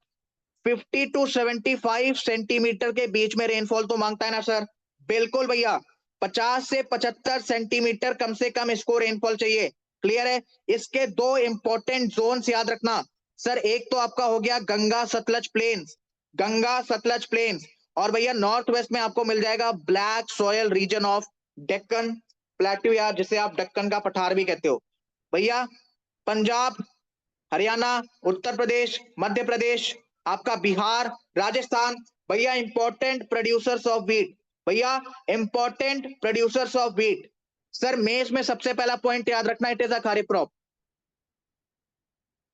50 टू 75 सेंटीमीटर के बीच में रेनफॉल तो मांगता है ना सर? बिल्कुल भैया, 50 से 75 सेंटीमीटर कम से कम इसको रेनफॉल चाहिए। क्लियर है? इसके दो इंपॉर्टेंट जोन्स याद रखना सर, एक तो आपका हो गया गंगा सतलज प्लेन्स, गंगा सतलज प्लेन्स, और भैया नॉर्थ वेस्ट में आपको मिल जाएगा black soil region of Deccan plateau, या जिसे आप दक्कन का पठार भी कहते हो। भैया पंजाब, हरियाणा, उत्तर प्रदेश, मध्य प्रदेश, आपका बिहार, राजस्थान, भैया इंपॉर्टेंट प्रोड्यूसर्स ऑफ व्हीट, भैया important producers of wheat. Sir maize में सबसे पहला पॉइंट याद रखना, it is a kharif crop,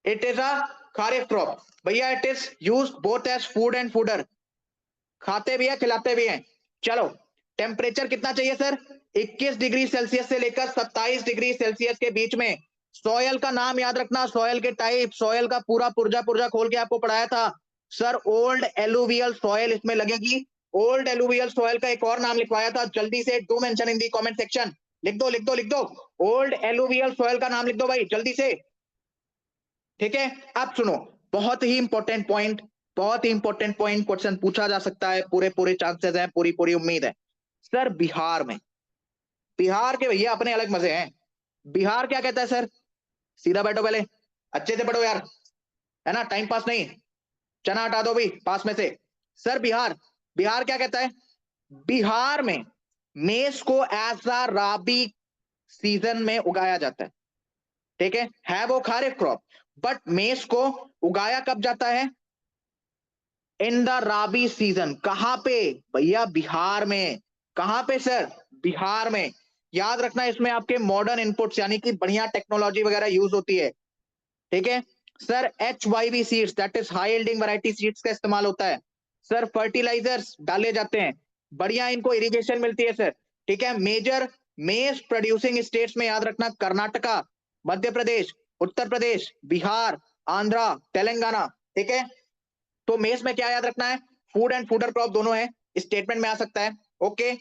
it is a kharif crop. भैया it is use both as food and fodder, खाते भी है खिलाते भी हैं। चलो, टेम्परेचर कितना चाहिए सर? 21 डिग्री सेल्सियस से लेकर 27 डिग्री सेल्सियस के बीच में। सॉयल का नाम याद रखना, सॉयल के टाइप, सॉयल का पूरा पुर्जा पुर्जा खोल के आपको पढ़ाया था सर। ओल्ड एलुवियल सॉयल इसमें लगेगी, ओल्ड एलुवियल सॉयल का एक और नाम लिखवाया था, जल्दी से do mention in the comment section. लिख दो लिख दो लिख दो, ओल्ड एलुवियल सॉयल का नाम लिख दो भाई जल्दी से। ठीक है, अब सुनो, बहुत ही इंपॉर्टेंट पॉइंट, बहुत ही इंपॉर्टेंट पॉइंट, क्वेश्चन पूछा जा सकता है, पूरे पूरे चांसेस हैं, पूरी पूरी उम्मीद है। सर बिहार में, बिहार के भैया अपने अलग मजे हैं। बिहार क्या कहता है सर? सीधा बैठो पहले, अच्छे से पढ़ो यार, है ना, टाइम पास नहीं, चना हटा दो भी पास में से। सर बिहार, बिहार क्या कहता है? बिहार में मेष को एज अ राबी सीजन में उगाया जाता है। ठीक है वो खारिफ क्रॉप, बट मेष को उगाया कब जाता है? In the rabi season. कहां पे? भैया बिहार में। कहां पे सर? बिहार में। याद रखना, इसमें आपके मॉडर्न इनपुट्स यानी कि बढ़िया टेक्नोलॉजी वगैरह यूज होती है। ठीक है sir, HYV seeds, that is high yielding variety seeds का इस्तेमाल होता है सर। फर्टिलाइजर्स डाले जाते हैं, बढ़िया इनको इरिगेशन मिलती है सर। ठीक है, मेजर मेज प्रोड्यूसिंग स्टेट्स में याद रखना कर्नाटका, मध्य प्रदेश, उत्तर प्रदेश, बिहार, आंध्रा, तेलंगाना। ठीक है, तो मेज में क्या याद रखना है? फूड एंड फूडर क्रॉप दोनों है, स्टेटमेंट में आ सकता है। Okay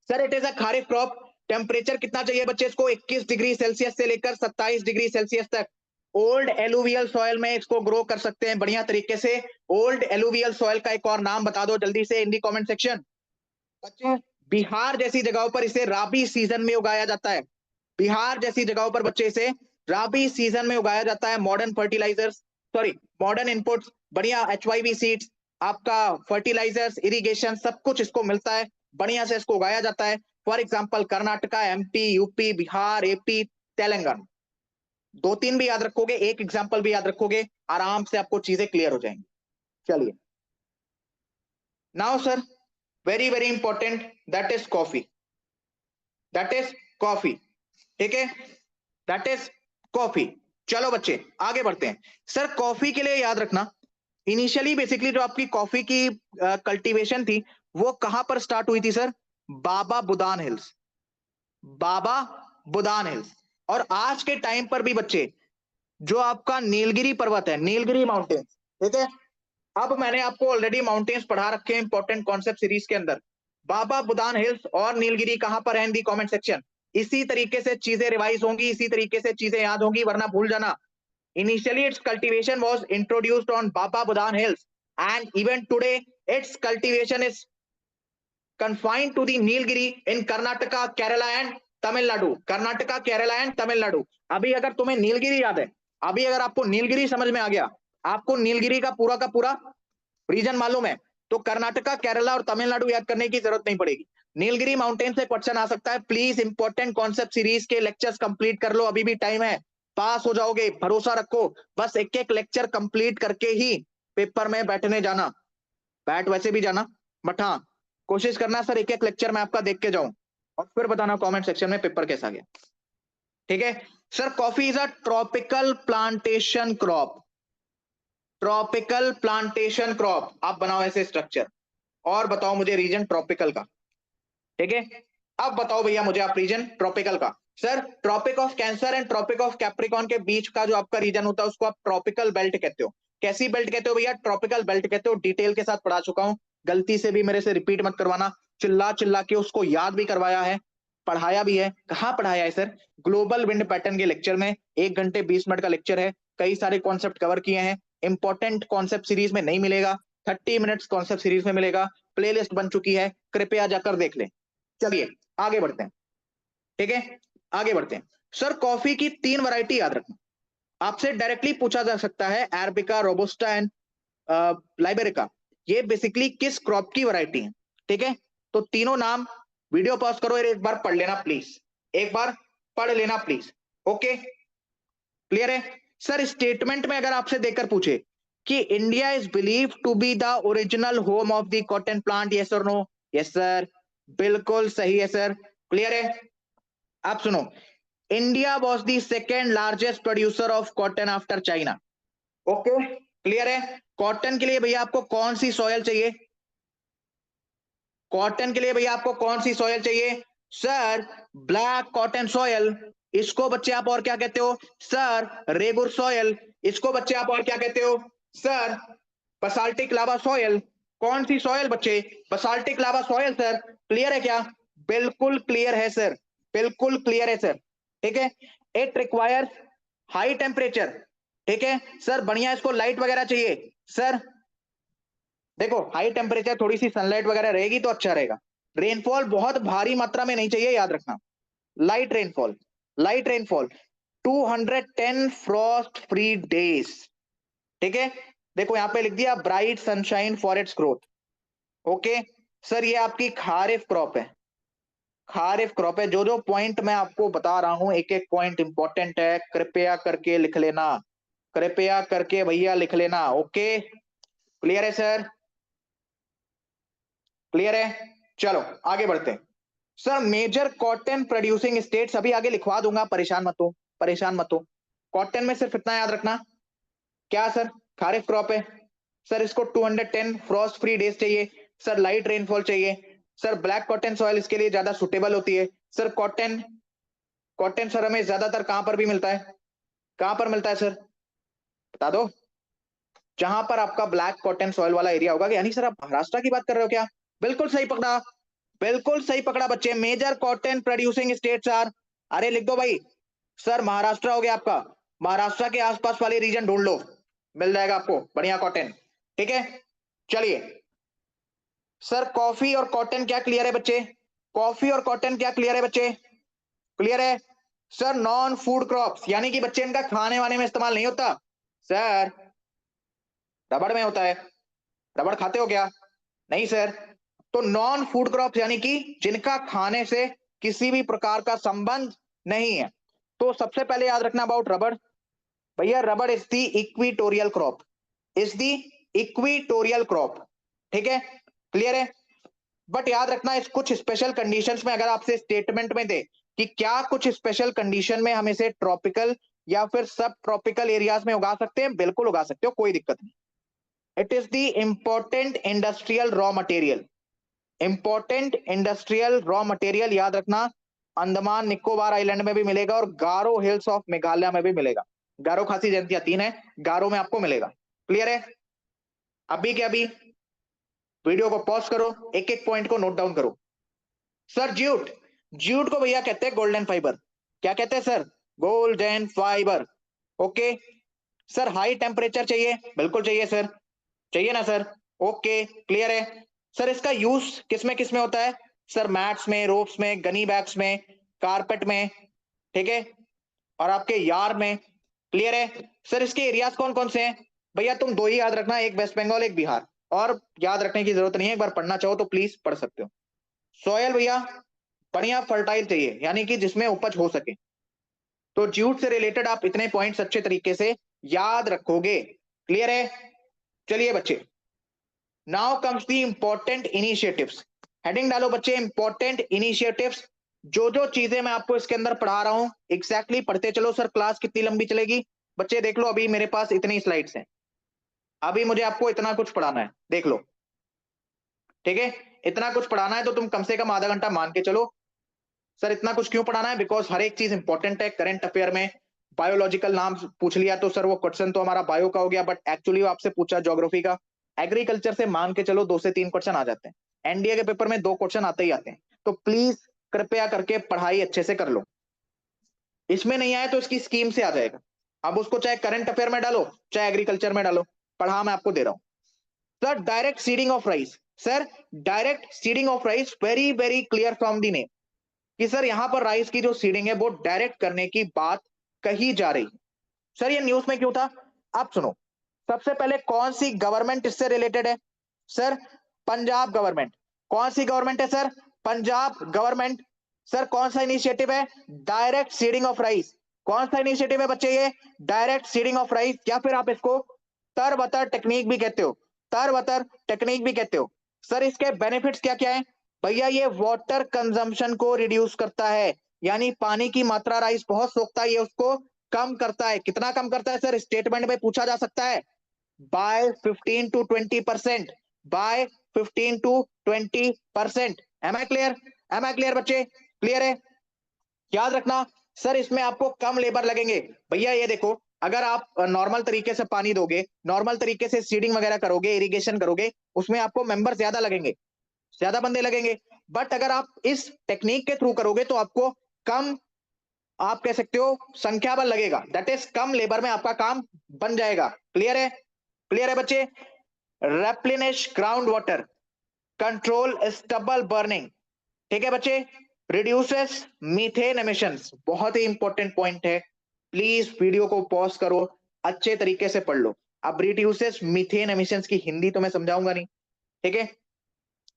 sir, it is a kharif crop. Temperature कितना चाहिए बच्चे इसको? 21 डिग्री सेल्सियस से लेकर 27 डिग्री सेल्सियस तक। ओल्ड एलुवियल सॉइल में इसको ग्रो कर सकते हैं बढ़िया तरीके से। ओल्ड एलुवियल सॉइल का एक और नाम बता दो जल्दी से इन दी कमेंट सेक्शन। बच्चे बिहार जैसी जगहों पर इसे राबी सीजन में उगाया जाता है, बिहार जैसी जगहों पर बच्चे इसे राबी सीजन में उगाया जाता है। Modern fertilisers, sorry modern inputs, बढ़िया HYV सीड्स, आपका फर्टिलाइजर्स, इरिगेशन, सब कुछ इसको मिलता है, बढ़िया से इसको उगाया जाता है। For example Karnataka, MP, UP, Bihar, AP, Telangana. दो तीन भी याद रखोगे, एक एग्जाम्पल भी याद रखोगे, आराम से आपको चीजें क्लियर हो जाएंगी। चलिए now sir, very very important, that is coffee, that is coffee. ठीक है, दैट इज कॉफी। चलो बच्चे आगे बढ़ते हैं। सर कॉफी के लिए याद रखना, इनिशियली बेसिकली जो आपकी कॉफी की कल्टीवेशन थी वो कहां पर स्टार्ट हुई थी सर? बाबा बुदान हिल्स, बाबा बुदान हिल्स। और आज के टाइम पर भी बच्चे जो आपका नीलगिरी पर्वत है, नीलगिरी माउंटेन, ठीक है, अब मैंने आपको ऑलरेडी माउंटेन्स पढ़ा रखे हैं इंपॉर्टेंट कॉन्सेप्ट सीरीज के अंदर। बाबा बुदान हिल्स और नीलगिरी कहां पर है इन दी कमेंट सेक्शन। इसी तरीके से चीजें रिवाइज होंगी, इसी तरीके से चीजें याद होंगी, वरना भूल जाना। Initially, its cultivation was introduced on Baba Budan Hills, and even today, its cultivation is confined to the Nilgiri in Karnataka, Kerala, and Tamil Nadu. Karnataka, Kerala, and Tamil Nadu. अभी अगर तुम्हें नीलगिरी याद है, अभी अगर आपको नीलगिरी समझ में आ गया, आपको नीलगिरी का पूरा रीजन मालूम है तो कर्नाटका, केरला और तमिलनाडु याद करने की जरूरत नहीं पड़ेगी। नीलगिरी माउंटेन से क्वेश्चन आ सकता है। प्लीज इंपॉर्टेंट कॉन्सेप्ट सीरीज के लेक्चर्स कंप्लीट कर लो, अभी भी टाइम है, पास हो जाओगे, भरोसा रखो। बस एक एक लेक्चर कंप्लीट करके ही पेपर में बैठने जाना। बैठ वैसे भी जाना, बट हाँ कोशिश करना सर एक एक लेक्चर में आपका देख के जाऊं, और फिर बताना कमेंट सेक्शन में पेपर कैसा गया। ठीक है sir, coffee is a tropical plantation crop. Tropical plantation crop, आप बनाओ ऐसे स्ट्रक्चर, और बताओ मुझे रीजन ट्रॉपिकल का। ठीक है, अब बताओ भैया मुझे आप रीजन ट्रॉपिकल का। Sir tropic of cancer and tropic of capricorn के बीच का जो आपका रीजन होता है उसको आप ट्रॉपिकल बेल्ट कहते हो। कैसी बेल्ट कहते हो भैया? ट्रॉपिकल बेल्ट कहते हो। डिटेल के साथ पढ़ा चुका हूं, गलती से भी मेरे से रिपीट मत करवाना। चिल्ला चिल्ला के उसको याद भी करवाया है, पढ़ाया भी है। कहाँ पढ़ाया है सर? ग्लोबल विंड पैटर्न के लेक्चर में, 1 घंटे 20 मिनट का लेक्चर है, कई सारे कॉन्सेप्ट कवर किए हैं। इंपॉर्टेंट कॉन्सेप्ट सीरीज में नहीं मिलेगा, 30 मिनट्स कॉन्सेप्ट सीरीज में मिलेगा। प्लेलिस्ट बन चुकी है, कृपया जाकर देख लें। चलिए आगे बढ़ते हैं। ठीक है आगे बढ़ते हैं। सर कॉफी की 3 वैरायटी याद रखना, आपसे डायरेक्टली पूछा जा सकता है, अरेबिका, रोबुस्टा एंड लाइबेरिका। ये बेसिकली किस क्रॉप की वैरायटी है? ठीक है, तो तीनों नाम, वीडियो पॉज करो और एक बार पढ़ लेना प्लीज, एक बार पढ़ लेना प्लीज। ओके क्लियर है? सर स्टेटमेंट में अगर आपसे देकर पूछे कि India is believe to be the original home of the cotton plant, yes और नो? यस सर, बिल्कुल सही है सर। क्लियर है? आप सुनो, India was the second largest producer of cotton after China. Okay clear है? कॉटन के लिए भैया आपको कौन सी सॉयल चाहिए? कॉटन के लिए भैया आपको कौन सी सॉयल चाहिए? Sir black cotton soil. इसको बच्चे आप और क्या कहते हो? Sir regur soil. इसको बच्चे आप और क्या कहते हो? सर बसाल्टिक लावा सॉयल। कौन सी सॉयल बच्चे? बसाल्टिक लावा सॉयल सर। क्लियर है क्या? बिल्कुल क्लियर है सर, बिल्कुल क्लियर है सर। ठीक है, इट रिक्वायर्स हाई टेम्परेचर। ठीक है सर, बढ़िया इसको लाइट वगैरह चाहिए सर। देखो हाई टेम्परेचर, थोड़ी सी सनलाइट वगैरह रहेगी तो अच्छा रहेगा। रेनफॉल बहुत भारी मात्रा में नहीं चाहिए, याद रखना। Light rainfall, light rainfall, 210 Frost free days. ठीक है, देखो यहां पे लिख दिया bright sunshine for its growth. Okay sir, ये आपकी खारिफ क्रॉप है, खारिफ क्रॉप है। जो जो पॉइंट मैं आपको बता रहा हूं, एक एक पॉइंट इंपॉर्टेंट है, कृपया करके लिख लेना, कृपया करके भैया लिख लेना। ओके क्लियर है सर? क्लियर है? चलो आगे बढ़ते हैं। Sir major cotton producing states, अभी आगे लिखवा दूंगा, परेशान मत हो, परेशान मत हो। कॉटन में सिर्फ इतना याद रखना, क्या सर? खारिफ क्रॉप है सर, इसको 210 फ्रॉस्ट फ्री डेज चाहिए सर, लाइट रेनफॉल चाहिए सर। ब्लैक कॉटन सॉइल इसके लिए ज्यादा सुटेबल होती है सर। कॉटन, कॉटन सर हमें ज्यादातर कहां पर भी मिलता है? कहां पर मिलता है सर? बता दो। जहां पर आपका ब्लैक कॉटन सॉइल वाला एरिया होगा। यानी सर आप महाराष्ट्र की बात कर रहे हो क्या? बिल्कुल सही पकड़ा, बिल्कुल सही पकड़ा बच्चे। Major cotton producing states are, अरे लिख दो भाई सर, महाराष्ट्र हो गया आपका। महाराष्ट्र के आसपास वाले रीजन ढूंढ लो, मिल जाएगा आपको बढ़िया कॉटन। ठीक है चलिए सर, कॉफी और कॉटन क्या क्लियर है बच्चे? कॉफी और कॉटन क्या क्लियर है बच्चे? क्लियर है सर? नॉन फूड क्रॉप्स, यानी कि बच्चे इनका खाने वाने में इस्तेमाल नहीं होता सर, रबड़ में होता है। रबड़ खाते हो क्या? नहीं सर। तो नॉन फूड क्रॉप्स यानी कि जिनका खाने से किसी भी प्रकार का संबंध नहीं है। तो सबसे पहले याद रखना अबाउट रबड़, भैया रबड़ is the equatorial crop, is the equatorial crop. ठीक है क्लियर है? बट याद रखना इस कुछ स्पेशल कंडीशंस में, अगर आपसे स्टेटमेंट में दे कि क्या कुछ स्पेशल कंडीशन में हम इसे ट्रॉपिकल या फिर सब ट्रॉपिकल एरियाज में उगा सकते हैं, बिल्कुल उगा सकते हो, कोई दिक्कत नहीं। It is the important industrial raw material, important industrial raw material याद रखना। अंडमान निकोबार आइलैंड में भी मिलेगा और गारो हिल्स ऑफ मेघालय में भी मिलेगा। गारो खासी जनतियां 3 है, गारो में आपको मिलेगा। क्लियर है? अभी के अभी वीडियो को पॉज करो, एक एक पॉइंट को नोट डाउन करो। सर ज्यूट, ज्यूट को भैया कहते हैं गोल्डन फाइबर। क्या कहते हैं sir? Golden fibre. Okay sir, high temperature चाहिए? बिल्कुल चाहिए सर, चाहिए ना सर? ओके क्लियर है? सर इसका यूज किस में होता है? सर मैट्स में, रोप्स में, गनी बैग्स में, कारपेट में। ठीक है, और आपके यार में। क्लियर है? सर इसके एरियाज कौन कौन से हैं? भैया तुम 2 ही याद रखना, एक वेस्ट बंगाल एक बिहार। और याद रखने की जरूरत नहीं है, एक बार पढ़ना चाहो तो प्लीज पढ़ सकते हो। सॉयल भैया बढ़िया फर्टाइल चाहिए, यानी कि जिसमें उपज हो सके। तो ज्यूट से रिलेटेड आप इतने पॉइंट्स अच्छे तरीके से याद रखोगे। क्लियर है? चलिए बच्चे, now comes the important initiatives. Heading डालो बच्चे, इंपॉर्टेंट इनिशिएटिव्स। जो जो चीजें मैं आपको इसके अंदर पढ़ा रहा हूं एग्जैक्टली पढ़ते चलो। सर क्लास कितनी लंबी चलेगी? बच्चे देख लो, अभी मेरे पास इतनी स्लाइड्स हैं, अभी मुझे आपको इतना कुछ पढ़ाना है, देख लो। ठीक है, इतना कुछ पढ़ाना है तो तुम कम से कम आधा घंटा मान के चलो। सर इतना कुछ क्यों पढ़ाना है? बिकॉज हर एक चीज इंपॉर्टेंट है। करंट अफेयर में बायोलॉजिकल नाम पूछ लिया तो सर वो क्वेश्चन तो हमारा बायो का हो गया, बट एक्चुअली आपसे पूछा ज्योग्राफी का। एग्रीकल्चर से मान के चलो 2 से 3 क्वेश्चन आ जाते हैं, एनडीए के पेपर में 2 क्वेश्चन आते ही आते हैं। तो प्लीज कृपया करके पढ़ाई अच्छे से कर लो। इसमें नहीं आए तो इसकी स्कीम से आ जाएगा। अब उसको चाहे करंट अफेयर में डालो चाहे एग्रीकल्चर में डालो, पढ़ा मैं आपको दे रहा हूं। Sir direct seeding of rice, sir direct seeding of rice, very very clear from the name कि सर यहां पर राइस की जो सीडिंग है वो डायरेक्ट करने की बात कही जा रही है। सर ये न्यूज में क्यों था? आप सुनो। सबसे पहले कौन सी गवर्नमेंट इससे रिलेटेड है? Sir Punjab government. कौन सी गवर्नमेंट है सर? पंजाब गवर्नमेंट। सर कौन सा इनिशिएटिव है? Direct seeding of rice. कौन सा इनिशिएटिव है बच्चे ये? डायरेक्ट सीडिंग ऑफ राइस, या फिर आप इसको तरबतर टेक्निक भी कहते हो, तरबतर टेक्निक भी कहते हो। सर इसके बेनिफिट्स क्या क्या है? भैया ये वाटर कंजम्पशन को रिड्यूस करता है, यानी पानी की मात्रा राइस बहुत सोखता है, ये उसको कम करता है। कितना कम करता है सर? स्टेटमेंट में पूछा जा सकता है, by 15 to 20%, by 15 to 20%। Am I clear? Am I clear बच्चे? क्लियर है? याद रखना सर इसमें आपको कम लेबर लगेंगे। भैया ये देखो, अगर आप नॉर्मल तरीके से पानी दोगे, नॉर्मल तरीके से सीडिंग वगैरह करोगे, इरिगेशन करोगे, उसमें आपको मेंबर ज्यादा लगेंगे, ज्यादा बंदे लगेंगे। बट अगर आप इस टेक्निक के थ्रू करोगे तो आपको कम, आप कह सकते हो संख्या बल लगेगा, दैट इज कम लेबर में आपका काम बन जाएगा। क्लियर है? क्लियर है बच्चे? Replenish ground water, control stubble burning. ठीक है बच्चे? रिड्यूसेस मीथेन एमिशंस, बहुत ही इंपॉर्टेंट पॉइंट है। प्लीज वीडियो को पॉज करो, अच्छे तरीके से पढ़ लो। अब रिड्यूसेस मीथेन एमिशंस की हिंदी तो मैं समझाऊंगा नहीं, ठीक है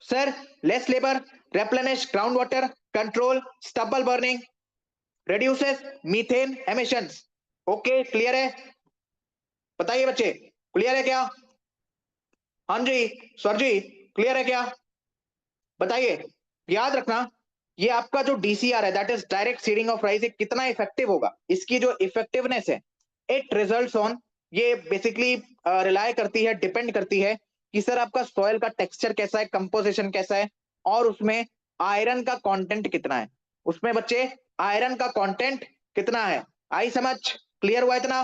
sir? Less labour, replenish ground water, control stubble burning, reduces methane emissions. Okay clear है? बताइए बच्चे, क्लियर है क्या? हाँ जी सर जी, क्लियर है क्या? बताइए। याद रखना ये आपका जो डीसीआर है, that is direct seeding of rice, कितना इफेक्टिव होगा, इसकी जो इफेक्टिवनेस है, इट रिजल्ट्स ऑन, ये बेसिकली रिलाय करती है, डिपेंड करती है कि सर आपका सॉइल का टेक्सचर कैसा है, कंपोजिशन कैसा है, और उसमें आयरन का कंटेंट कितना है। उसमें बच्चे आयरन का कंटेंट कितना है, आई समझ? क्लियर हुआ इतना?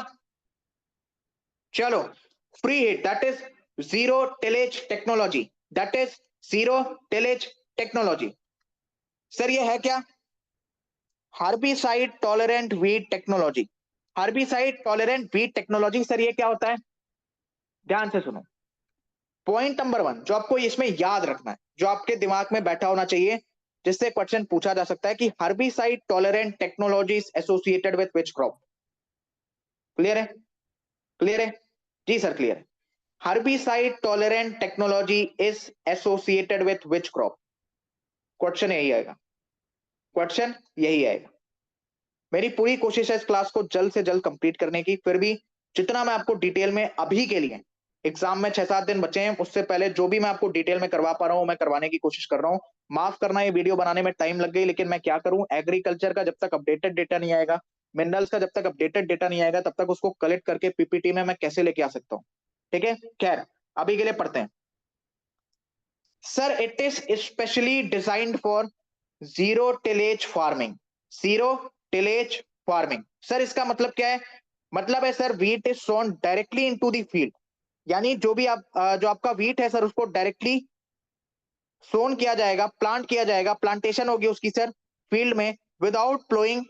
चलो, free hit, that is zero tillage technology, that is zero tillage technology. Sir ये है क्या? Herbicide tolerant wheat technology, herbicide tolerant wheat technology. Sir ये क्या होता है? ध्यान से सुनो। पॉइंट नंबर 1 जो आपको इसमें याद रखना है, जो आपके दिमाग में बैठा होना चाहिए, जिससे क्वेश्चन पूछा जा सकता है कि herbicide tolerant technology associated with which crop. Clear है? क्लियर है? जी सर क्लियर है। Herbicide tolerant technology is associated with which crop? Question यही आएगा, क्वेश्चन यही आएगा। मेरी पूरी कोशिश है इस क्लास को जल्द से जल्द कंप्लीट करने की, फिर भी जितना मैं आपको डिटेल में अभी के लिए, एग्जाम में 6-7 दिन बचे हैं, उससे पहले जो भी मैं आपको डिटेल में करवा पा रहा हूं मैं करवाने की कोशिश कर रहा हूं। माफ करना ये वीडियो बनाने में टाइम लग गई, लेकिन मैं क्या करूं, एग्रीकल्चर का जब तक अपडेटेड डेटा नहीं आएगा, मिनरल्स का जब तक अपडेटेड डेटा नहीं आएगा, तब तक उसको कलेक्ट करके पीपीटी में मैं कैसे लेके आ सकता हूँ? ठीक है, खैर अभी के लिए पढ़ते हैं। Sir it is specially designed for zero tillage farming, zero tillage farming. Sir इसका मतलब क्या है? मतलब है sir wheat is sown directly into the field, यानी जो भी आप जो आपका वीट है सर उसको डायरेक्टली सोन किया जाएगा, प्लांट किया जाएगा, प्लांटेशन होगी उसकी सर फील्ड में, without ploughing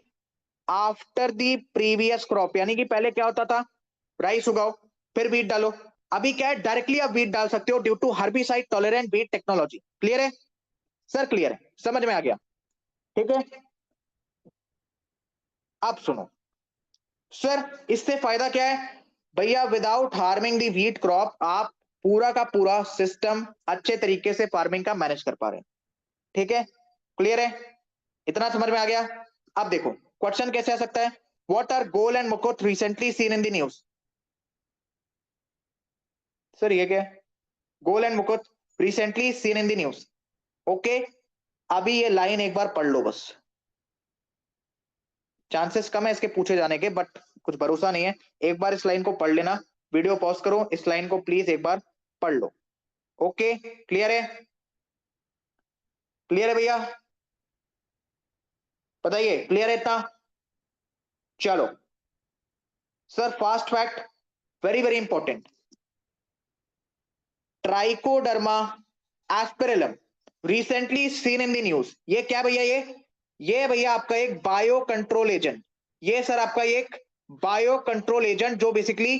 after the previous crop. यानी कि पहले क्या होता था, राइस उगाओ फिर वीट डालो, अभी क्या है डायरेक्टली आप वीट डाल सकते हो due to herbicide tolerant wheat technology. Clear है? सर क्लियर है, समझ में आ गया? ठीक है, अब सुनो। सर इससे फायदा क्या है? भैया विदाउट हार्मिंग दी व्हीट क्रॉप आप पूरा का पूरा सिस्टम अच्छे तरीके से फार्मिंग का मैनेज कर पा रहे हैं। ठीक है, क्लियर है, इतना समझ में आ गया। अब देखो क्वेश्चन कैसे आ सकता है, व्हाट आर गोल एंड मुकुट recently seen in the news. Sir ये क्या है, गोल एंड मुकुट recently seen in the news. Okay, अभी ये लाइन एक बार पढ़ लो बस, चांसेस कम है इसके पूछे जाने के, बट कुछ भरोसा नहीं है। एक बार इस लाइन को पढ़ लेना, वीडियो पॉज करो, इस लाइन को प्लीज एक बार पढ़ लो। ओके, क्लियर है, क्लियर है भैया, बताइए क्लियर है इतना। चलो sir, fast fact, very very important, Trichoderma asperellum recently seen in the news. ये क्या भैया, ये भैया आपका एक बायो कंट्रोल एजेंट, ये सर आपका एक बायो कंट्रोल एजेंट जो बेसिकली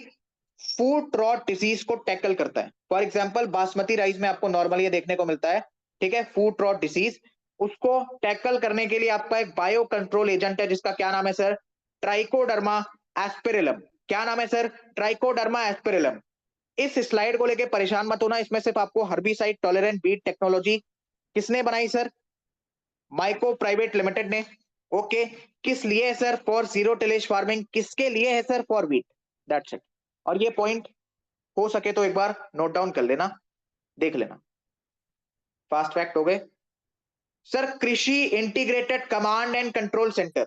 फूड रॉट डिसीज को टैकल करता है। फॉर एग्जांपल बासमती राइस में आपको नॉर्मली ये देखने को मिलता है, ठीक है, फूड रॉट डिसीज, उसको टैकल करने के लिए आपका एक बायो कंट्रोल एजेंट है जिसका क्या नाम है सर, ट्राइकोडर्मा एस्पेरिलम। क्या नाम है सर, ट्राइकोडर्मा एस्पेरिलम। इस स्लाइड को लेके परेशान मत होना, इसमें सिर्फ आपको हर्बिसाइड टॉलरेंट बीट टेक्नोलॉजी किसने बनाई सर, माइको प्राइवेट लिमिटेड ने। ओके, किस लिए है sir, for zero tillage farming, किसके लिए है sir, for wheat, that's it. और ये पॉइंट हो सके तो एक बार नोट डाउन कर लेना, देख लेना। फास्ट फैक्ट हो गए सर, कृषि integrated command and control centre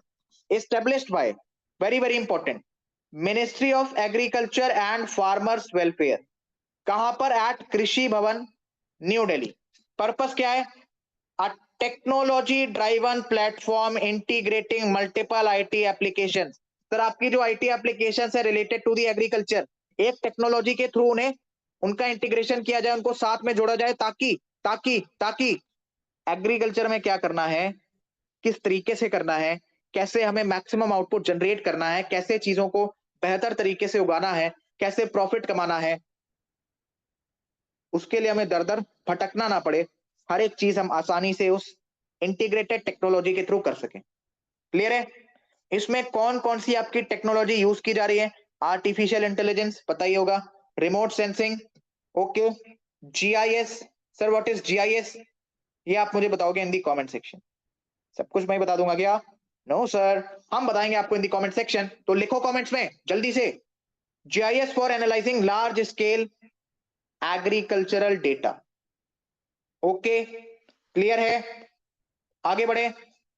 established bye, very very important, ministry of agriculture and farmers welfare. कहां पर, एट कृषि भवन न्यू दिल्ली। पर्पस क्या है, अ technology driven platform integrating multiple IT applications. Sir आपकी जो आईटी एप्लीकेशंस है रिलेटेड टू द एग्रीकल्चर, एक टेक्नोलॉजी के थ्रू उन्हें उनका इंटीग्रेशन किया जाए, उनको साथ में जोड़ा जाए, ताकि ताकि ताकि एग्रीकल्चर में क्या करना है, किस तरीके से करना है, कैसे हमें मैक्सिमम आउटपुट जनरेट करना है, कैसे चीजों को बेहतर तरीके से उगाना है, कैसे प्रॉफिट कमाना है, उसके लिए हमें दर दर भटकना ना पड़े, हर एक चीज हम आसानी से उस इंटीग्रेटेड टेक्नोलॉजी के थ्रू कर सकें। क्लियर है, इसमें कौन कौन सी आपकी टेक्नोलॉजी यूज की जा रही है, आर्टिफिशियल इंटेलिजेंस पता ही होगा, remote sensing, okay, GIS. Sir what is GIS, ये आप मुझे बताओगे इन दी कमेंट सेक्शन। सब कुछ मैं बता दूंगा क्या, नो सर, हम बताएंगे आपको इन दी कमेंट सेक्शन, तो लिखो कमेंट्स में जल्दी से, GIS for analysing large scale agricultural data. Okay, clear है, आगे बढ़े,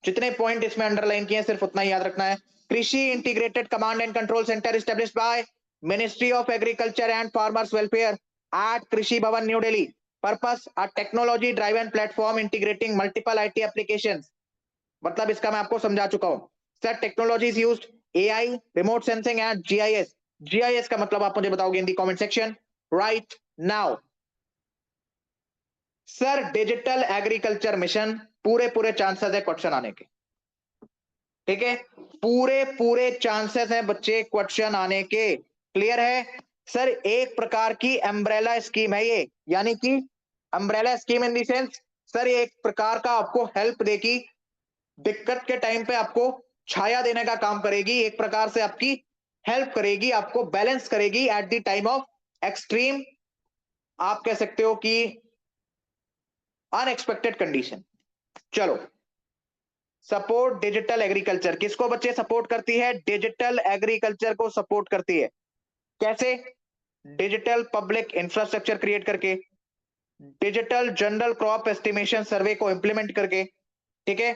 जितने पॉइंट इसमें अंडरलाइन किए हैं सिर्फ उतना ही याद रखना है। Krishi integrated command and control centre established by ministry of agriculture and farmers welfare at Krishi Bhavan New Delhi. Purpose, a technology driven platform integrating multiple IT applications. मतलब इसका मैं आपको समझा चुका हूं sir, technologies used, AI, remote sensing and GIS. GIS का मतलब आप मुझे बताओगे in the comment section right now. Sir digital agriculture mission, पूरे पूरे चांसेस है क्वेश्चन आने के, ठीक है, पूरे पूरे चांसेस हैं बच्चे क्वेश्चन आने के। क्लियर है सर, एक प्रकार की अम्ब्रेला स्कीम है ये, यानी कि umbrella scheme in the sense, sir ये एक प्रकार का आपको हेल्प देगी, दिक्कत के टाइम पे आपको छाया देने का काम करेगी, एक प्रकार से आपकी हेल्प करेगी, आपको बैलेंस करेगी at the time of extreme, आप कह सकते हो कि अनएक्सपेक्टेड कंडीशन। चलो, सपोर्ट डिजिटल एग्रीकल्चर, किसको बच्चे सपोर्ट करती है, डिजिटल एग्रीकल्चर को सपोर्ट करती है। कैसे, डिजिटल पब्लिक इंफ्रास्ट्रक्चर क्रिएट करके, digital general crop estimation survey को इंप्लीमेंट करके, ठीक है,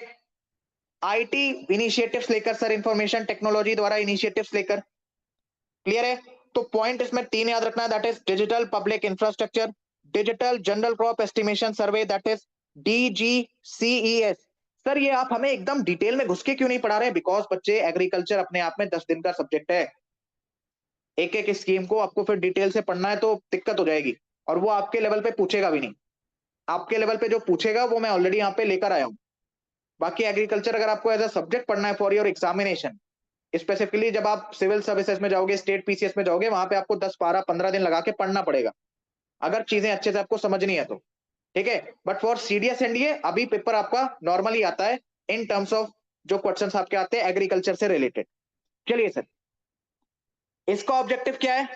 आईटी इनिशिएटिव्स लेकर सर, इंफॉर्मेशन टेक्नोलॉजी द्वारा इनिशिएटिव्स लेकर। क्लियर है, तो पॉइंट इसमें तीन याद रखना है, that is digital public infrastructure, digital general crop estimation survey, that is DGCES. Sir ये आप हमें एकदम डिटेल में घुस के क्यों नहीं पढ़ा रहे, बिकॉज बच्चे एग्रीकल्चर अपने आप में 10 दिन का सब्जेक्ट है, एक एक स्कीम को आपको फिर डिटेल से पढ़ना है तो दिक्कत हो जाएगी, और वो आपके लेवल पे पूछेगा भी नहीं, आपके लेवल पे जो पूछेगा वो मैं ऑलरेडी यहाँ पे लेकर आया हूँ। बाकी एग्रीकल्चर अगर आपको एज अ सब्जेक्ट पढ़ना है फॉर योर एग्जामिनेशन, स्पेसिफिकली जब आप सिविल सर्विसेज में जाओगे, स्टेट पीसीएस में जाओगे, वहां पे आपको 10 12 15 दिन लगा के पढ़ना पड़ेगा, अगर चीजें अच्छे से आपको समझनी है तो, ठीक है। बट फॉर सीडीएस एनडीए अभी पेपर आपका नॉर्मली आता है इन टर्म्स ऑफ जो क्वेश्चंस आपके आते हैं एग्रीकल्चर से रिलेटेड। चलिए सर, इसका ऑब्जेक्टिव क्या है,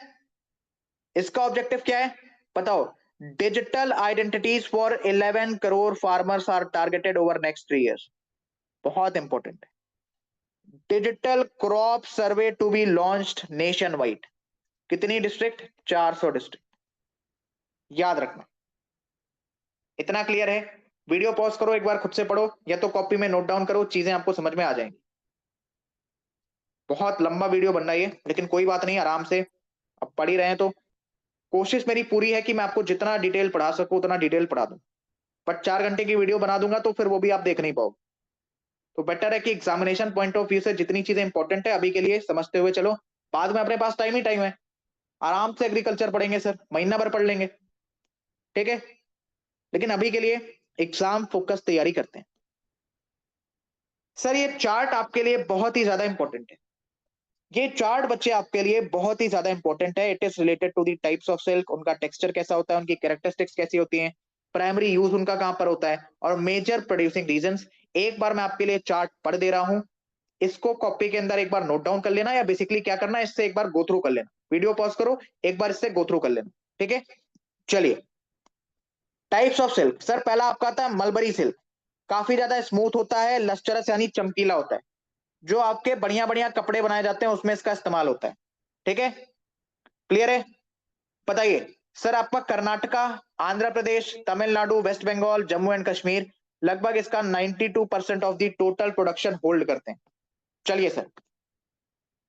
इसका ऑब्जेक्टिव क्या है, बताओ, digital identities for 11 crore farmers are targeted over next 3 years। बहुत इंपॉर्टेंट है। Digital crop survey to be launched nationwide. कितनी डिस्ट्रिक्ट? 400 डिस्ट्रिक्ट। याद रखना। इतना क्लियर है? वीडियो पॉज करो, एक बार खुद से पढ़ो या तो कॉपी में नोट डाउन करो, चीजें आपको समझ में आ जाएंगी। बहुत लंबा वीडियो बनना है लेकिन कोई बात नहीं, आराम से अब पढ़ ही रहे हैं तो कोशिश मेरी पूरी है कि मैं आपको जितना डिटेल पढ़ा सकूं उतना डिटेल पढ़ा दूं। बट 4 घंटे की वीडियो बना दूंगा तो फिर वो भी आप देख नहीं पाओगे। तो बेटर है कि एग्जामिनेशन पॉइंट ऑफ व्यू से जितनी चीजें इंपॉर्टेंट है अभी के लिए समझते हुए चलो, बाद में अपने पास टाइम ही टाइम है, आराम से एग्रीकल्चर पढ़ेंगे सर, महीना भर पढ़ लेंगे, ठीक है। लेकिन अभी के लिए एग्जाम फोकस तैयारी करते हैं। सर ये चार्ट आपके लिए बहुत ही ज्यादा इंपॉर्टेंट है। ये चार्ट बच्चे आपके लिए बहुत ही ज्यादा इंपॉर्टेंट है। It is related to the types of silk, उनका टेक्सचर कैसा होता है, उनकी कैरेक्टरिस्टिक्स कैसी होती हैं, प्राइमरी यूज उनका कहां पर होता है, और मेजर प्रोड्यूसिंग रीजंस। एक बार मैं आपके लिए चार्ट पढ़ दे रहा हूं, इसको कॉपी के अंदर एक बार नोट डाउन कर लेना, या बेसिकली क्या करना है, इससे एक बार गो थ्रू कर लेना। वीडियो पॉज करो, एक बार इससे गो थ्रू कर लेना, ठीक है। चलिए, टाइप्स ऑफ सिल्क। सर पहला आपका आता है मलबरी सिल्क। काफी ज्यादा स्मूथ होता है, लस्टरस यानी चमकीला होता है, जो आपके बढ़िया बढ़िया कपड़े बनाए जाते हैं उसमें इसका इस्तेमाल होता है, ठीक है। क्लियर है? बताइए सर, आपका कर्नाटका, आंध्र प्रदेश, तमिलनाडु, वेस्ट बंगाल, जम्मू एंड कश्मीर लगभग इसका 92% of the total production hold करते हैं। चलिए सर,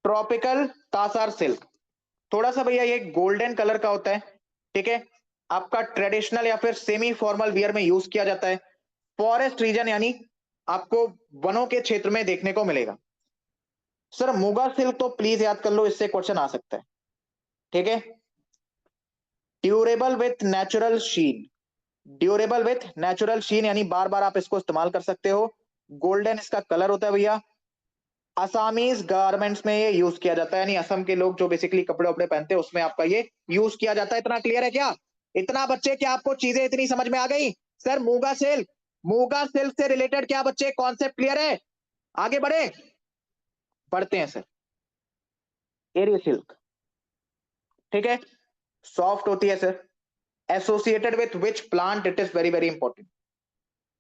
ट्रॉपिकल तासार सिल्क, थोड़ा सा भैया ये गोल्डन कलर का होता है, ठीक है। आपका ट्रेडिशनल या फिर सेमी फॉर्मल वियर में यूज किया जाता है। फॉरेस्ट रीजन यानी आपको वनों के क्षेत्र में देखने को मिलेगा। सर मुगा सिल्क तो प्लीज याद कर लो, इससे क्वेश्चन आ सकता है, ठीक है। Durable with natural sheen, durable with natural sheen यानी बार बार आप इसको इस्तेमाल कर सकते हो। गोल्डन इसका कलर होता है भैया। असामीज गारमेंट्स में ये यूज किया जाता है, यानी असम के लोग जो बेसिकली कपड़े वपड़े पहनते हैं उसमें आपका ये यूज किया जाता है। इतना क्लियर है क्या? इतना बच्चे, क्या आपको चीजें इतनी समझ में आ गई? Sir Muga silk, Muga silk से रिलेटेड क्या बच्चे कॉन्सेप्ट क्लियर है? आगे बढ़े, बढ़ते हैं सर। एरी सिल्क, ठीक है, सॉफ्ट होती है sir. Associated with which plant? It is very very important.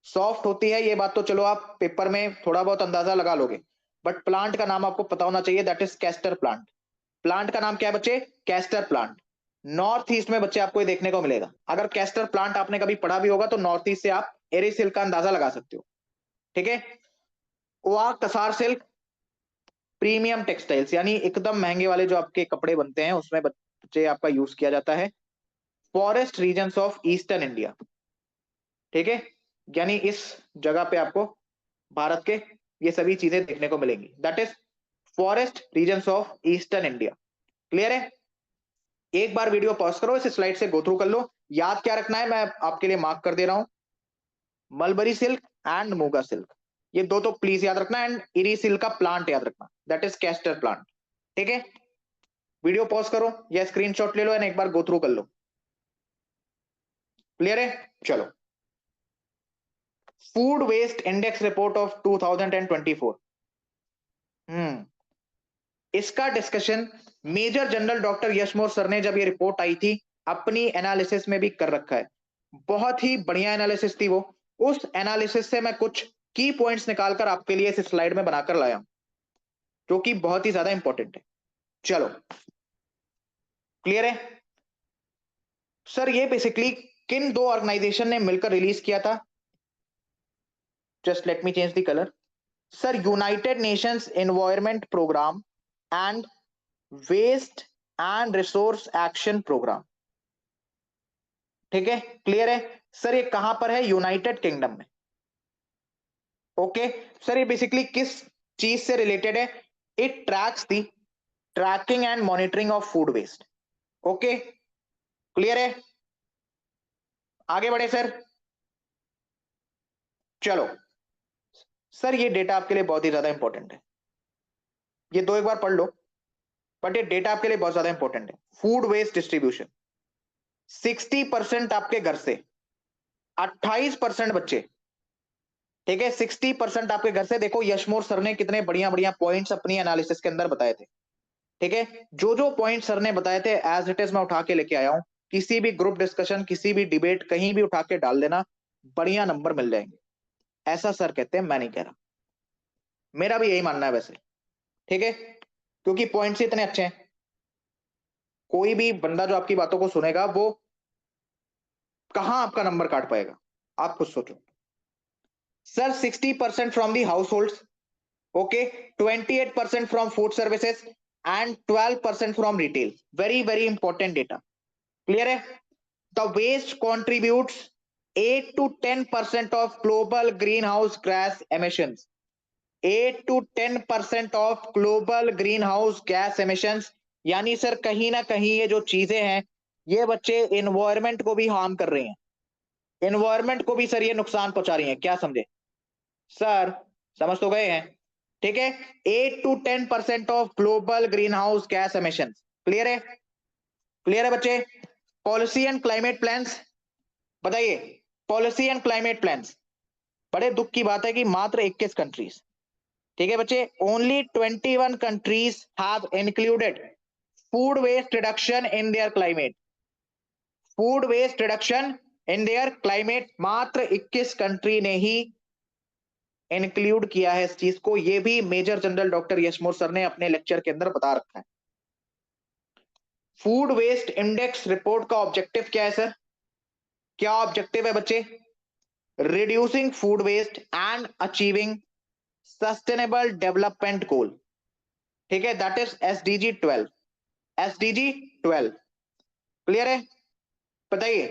Soft होती है ये बात तो चलो आप पेपर में थोड़ा बहुत अंदाजा लगा लोगे, बट प्लांट का नाम आपको पता होना चाहिए, that is castor plant. Plant का नाम क्या है बच्चे? Castor plant. नॉर्थ ईस्ट में बच्चे आपको ये देखने को मिलेगा। अगर कैस्टर प्लांट आपने कभी पढ़ा भी होगा तो नॉर्थ ईस्ट से आप एरी सिल्क का अंदाजा लगा सकते हो, ठीक है। ओआक तसार सिल्क, प्रीमियम टेक्सटाइल्स यानी एकदम महंगे वाले जो आपके कपड़े बनते हैं उसमें बच्चे आपका यूज किया जाता है। Forest regions of eastern India, ठीक है, यानी इस जगह पे आपको भारत के ये सभी चीजें देखने को मिलेंगी, that is forest regions of eastern India. Clear है? एक बार वीडियो पॉज करो, इस स्लाइड से गो थ्रू कर लो। याद क्या रखना है मैं आपके लिए मार्क कर दे रहा हूं, mulberry silk and Muga silk, ये दो तो प्लीज याद रखना, एंड इरी सिल्क का प्लांट याद रखना, दैट इज कैस्टर प्लांट, ठीक है। वीडियो पॉज करो या स्क्रीनशॉट ले लो एंड एक बार गो थ्रू कर लो। क्लियर है? चलो, food waste index report of 2024। इसका डिस्कशन मेजर जनरल डॉक्टर यशमोर सर ने जब ये रिपोर्ट आई थी अपनी एनालिसिस में भी कर रखा है। बहुत ही बढ़िया एनालिसिस थी वो। उस एनालिसिस से मैं कुछ की पॉइंट्स निकालकर आपके लिए इस स्लाइड में बनाकर लाया हूं, जो कि बहुत ही ज्यादा इंपॉर्टेंट है। चलो, क्लियर है? सर ये बेसिकली किन दो ऑर्गेनाइजेशन ने मिलकर रिलीज किया था? Just let me change the colour. Sir United Nations environment programme and waste and resource action programme, ठीक है। क्लियर है? सर ये कहां पर है? यूनाइटेड किंगडम में। ओके सर, ये बेसिकली किस चीज से रिलेटेड है? It tracks the tracking and monitoring of food waste. Okay, clear है? आगे बढ़े सर। चलो सर, ये डेटा आपके लिए बहुत ही ज्यादा इंपॉर्टेंट है, ये दो एक बार पढ़ लो, बट ये डेटा आपके लिए बहुत ज्यादा इंपॉर्टेंट है। फूड वेस्ट डिस्ट्रीब्यूशन, 60% आपके घर से, 28% बच्चे, ठीक है। 60% आपके घर से। देखो यशमोर सर ने कितने बढ़िया बढ़िया पॉइंट्स अपनी एनालिसिस के अंदर बताए थे, ठीक है। जो जो पॉइंट सर ने बताए थे एज इट इज मैं उठा के लेके आया हूं, किसी भी ग्रुप डिस्कशन, किसी भी डिबेट कहीं भी उठा के डाल देना, बढ़िया नंबर मिल जाएंगे। ऐसा सर कहते हैं, मैं नहीं कह रहा, मेरा भी यही मानना है वैसे, ठीक है, क्योंकि पॉइंट्स इतने अच्छे हैं। कोई भी बंदा जो आपकी बातों को सुनेगा वो कहां आपका नंबर काट पाएगा, आप खुद सोचो। Sir 60% from the household, okay, 28% from food services and 12% from retail. Very very important data, clear है? The waste contributes 8 to 10% of global greenhouse gas emissions. 8 to 10% of global greenhouse gas emissions। यानी सर कहीं ना कहीं ये जो चीजें हैं, ये बच्चे इन्वायरमेंट को भी हार्म कर रही हैं, इन्वायरमेंट को भी सर ये नुकसान पहुंचा रही हैं, क्या समझे सर? समझ तो गए हैं, ठीक है? 8 to 10% of global green house gas emission. Clear है? क्लियर है बच्चे? पॉलिसी एंड क्लाइमेट प्लान्स बताइए, पॉलिसी एंड क्लाइमेट प्लान्स। बड़े दुख की बात है कि मात्र 21 कंट्रीज, ठीक है बच्चे, only 21 countries have included food waste reduction in their climate. Food waste reduction in their climate, मात्र 21 कंट्री ने ही इंक्लूड किया है इस चीज को। ये भी मेजर जनरल डॉक्टर यशमोर सर ने अपने लेक्चर के अंदर बता रखा है। फूड वेस्ट इंडेक्स रिपोर्ट का ऑब्जेक्टिव क्या है सर? क्या ऑब्जेक्टिव है बच्चे? Reducing food waste and achieving sustainable development goal, ठीक है, that is SDG 12। SDG 12 clear है? बताइए,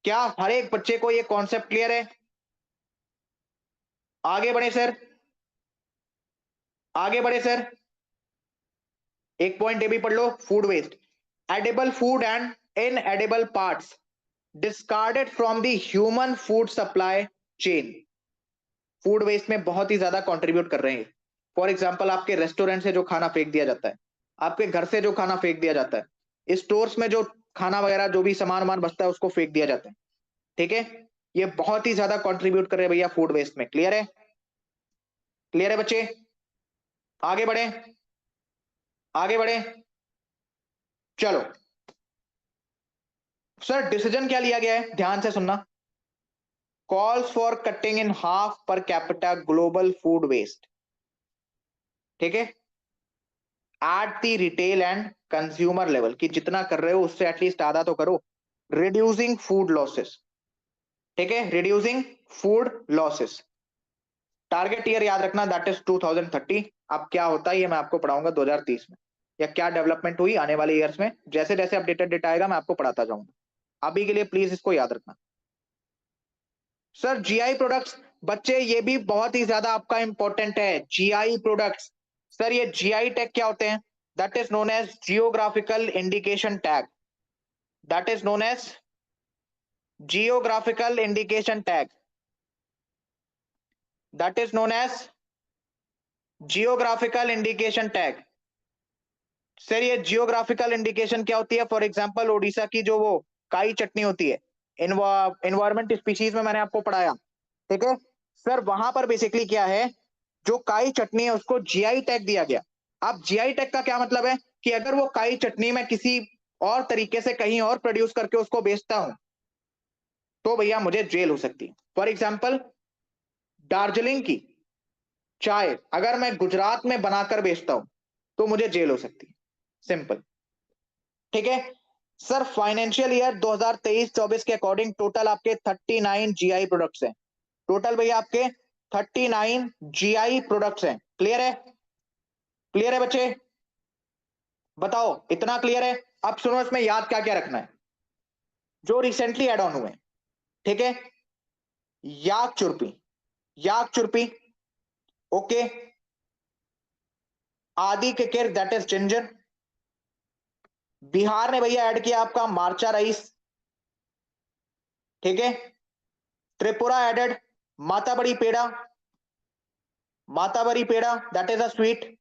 क्या हर एक बच्चे को ये कॉन्सेप्ट क्लियर है? आगे बढ़े सर, आगे बढ़े सर। एक पॉइंट ये भी पढ़ लो, food waste, edible food and inedible parts discarded from the human food supply chain. Food waste में बहुत ही ज्यादा कंट्रीब्यूट कर रहे हैं। फॉर एग्जांपल, आपके रेस्टोरेंट से जो खाना फेंक दिया जाता है, आपके घर से जो खाना फेंक दिया जाता है, स्टोर्स में जो खाना वगैरह जो भी सामान वामान बचता है उसको फेंक दिया जाता है, ठीक है? ये बहुत ही ज्यादा कंट्रीब्यूट कर रहे हैं भैया फूड वेस्ट में। क्लियर है? क्लियर है बच्चे? आगे बढ़े, आगे बढ़े, चलो सर। डिसीजन क्या लिया गया है, ध्यान से सुनना। Calls for cutting in half per capita global food waste, ठीक है, at the retail and consumer level, कि जितना कर रहे हो उससे एटलीस्ट आधा तो करो। रिड्यूसिंग फूड लॉसेस, ठीक है, reducing food losses. Target year याद रखना, दैट इज 2030। अब क्या होता है ये मैं आपको पढ़ाऊंगा 2030 में, या क्या डेवलपमेंट हुई आने वाले ईयर्स में, जैसे जैसे अपडेटेड डेटा आएगा मैं आपको पढ़ाता जाऊंगा। अभी के लिए प्लीज इसको याद रखना। सर जीआई प्रोडक्ट्स, बच्चे ये भी बहुत ही ज्यादा आपका इंपॉर्टेंट है, जीआई प्रोडक्ट्स। सर ये जीआई टैग क्या होते हैं? That is known as geographical indication tag, that is known as geographical indication tag, that is known as geographical indication tag. Sir ये जियोग्राफिकल इंडिकेशन क्या होती है? फॉर एग्जांपल ओडिशा की जो वो काई चटनी होती है, इन्वायरमेंट स्पीशीज में मैंने आपको पढ़ाया, ठीक है सर, वहां पर बेसिकली क्या है, जो काई चटनी है उसको जीआई टैग दिया गया। अब जीआई टैग का क्या मतलब है कि अगर वो काई चटनी में किसी और तरीके से कहीं और प्रोड्यूस करके उसको बेचता हूं तो भैया मुझे जेल हो सकती है। फॉर एग्जाम्पल, दार्जिलिंग की चाय अगर मैं गुजरात में बनाकर बेचता हूं तो मुझे जेल हो सकती है, सिंपल, ठीक है सर। फाइनेंशियल ईयर 2023-24 के अकॉर्डिंग टोटल आपके 39 जीआई प्रोडक्ट्स हैं। टोटल भैया आपके 39 जीआई प्रोडक्ट्स हैं। क्लियर है? क्लियर है बच्चे? बताओ, इतना क्लियर है? अब सुनो इसमें याद क्या क्या रखना है जो रिसेंटली एड ऑन हुए, ठीक है? याक चुरपी, याक चुरपी, ओके, आदि केकर दैट इज जिंजर। बिहार ने भैया ऐड किया आपका मार्चा राइस, ठीक है। त्रिपुरा एडेड माता Bari Peda, Mata Bari Peda that is a sweet,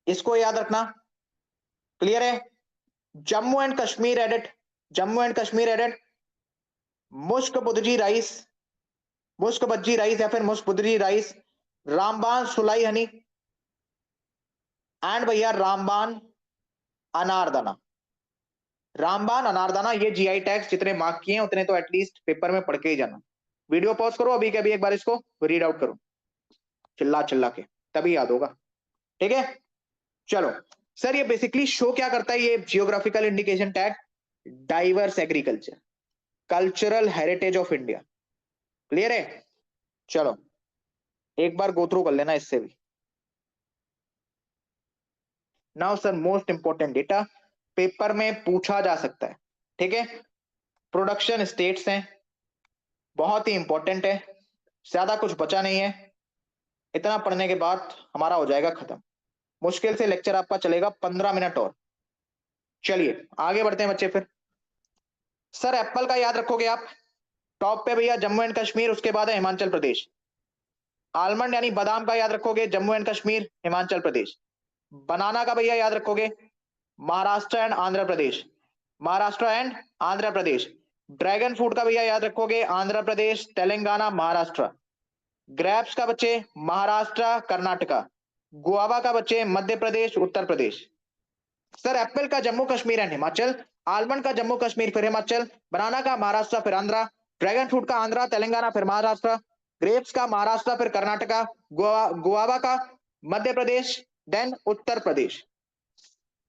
इसको याद रखना। क्लियर है? Jammu and Kashmir added, Jammu and Kashmir added Mushk Budji rice, Mushk Budji rice या फिर Mushk Budji rice, Ramban Sulai honey and भैया रामबान अनारदाना, रामबान, अनारदाना, ये जीआई टैग्स जितने मार्क किए हैं उतने तो एटलीस्ट पेपर में पढ़ के ही जाना। वीडियो पॉज करो अभी के अभी, एक बार इसको रीड आउट करो चिल्ला चिल्ला के, तभी याद होगा। ठीक है, चलो सर ये बेसिकली शो क्या करता है, ये geographical indication tag, diverse agriculture, cultural heritage of India. Clear है? चलो एक बार गो थ्रू कर लेना इससे भी। Now sir most important data, paper में पूछा जा सकता है। ठीक है, प्रोडक्शन स्टेट्स हैं, बहुत ही इंपॉर्टेंट है, ज्यादा कुछ बचा नहीं है। इतना पढ़ने के बाद हमारा हो जाएगा खत्म। मुश्किल से लेक्चर आपका चलेगा 15 मिनट और। चलिए आगे बढ़ते हैं बच्चे फिर। सर एप्पल का याद रखोगे आप, टॉप पे भैया जम्मू एंड कश्मीर, उसके बाद है हिमाचल प्रदेश। आलमंड यानी बादाम का याद रखोगे, जम्मू एंड कश्मीर, हिमाचल प्रदेश। बनाना का भैया याद रखोगे, Maharashtra and Andhra Pradesh, Maharashtra and Andhra Pradesh. Dragon fruit का भैया याद रखोगे, आंध्र प्रदेश, तेलंगाना, महाराष्ट्र। ग्रेप्स का बच्चे महाराष्ट्र, कर्नाटका। गुआवा का बच्चे मध्य प्रदेश, उत्तर प्रदेश। सर एप्पल का जम्मू कश्मीर एंड हिमाचल, आलमंड का जम्मू कश्मीर फिर हिमाचल, बनाना का महाराष्ट्र फिर आंध्रा, ड्रैगन फ्रूट का आंध्रा तेलंगाना फिर महाराष्ट्र, ग्रेप्स का महाराष्ट्र फिर कर्नाटका, गुआवा का मध्य प्रदेश, देन उत्तर प्रदेश।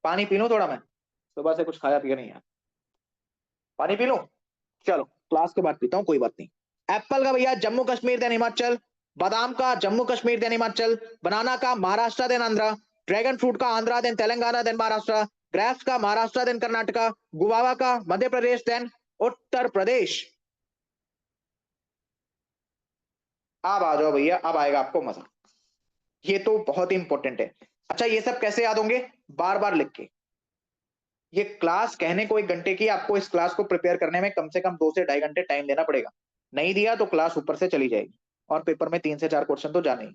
पानी पी लूं थोड़ा, मैं सुबह से कुछ खाया पिया नहीं है, पानी पी लूं। चलो क्लास के बाद पीता हूं, कोई बात नहीं। एप्पल का भैया जम्मू कश्मीर देन हिमाचल, बादाम का जम्मू कश्मीर देन हिमाचल, बनाना का Maharashtra then Andhra, dragon fruit का Andhra then Telangana then Maharashtra, grapes का महाराष्ट्र देन कर्नाटका, गुआवा का मध्य प्रदेश देन उत्तर प्रदेश। अब आ जाओ भैया, अब आएगा आपको मजा, ये तो बहुत ही इंपॉर्टेंट है। अच्छा ये सब कैसे याद होंगे, बार बार लिख के। ये क्लास कहने को 1 घंटे की, आपको इस क्लास को प्रिपेयर करने में कम से कम 2 से 2.5 घंटे टाइम देना पड़ेगा। नहीं दिया तो क्लास ऊपर से चली जाएगी और पेपर में 3 से 4 क्वेश्चन तो जाने ही।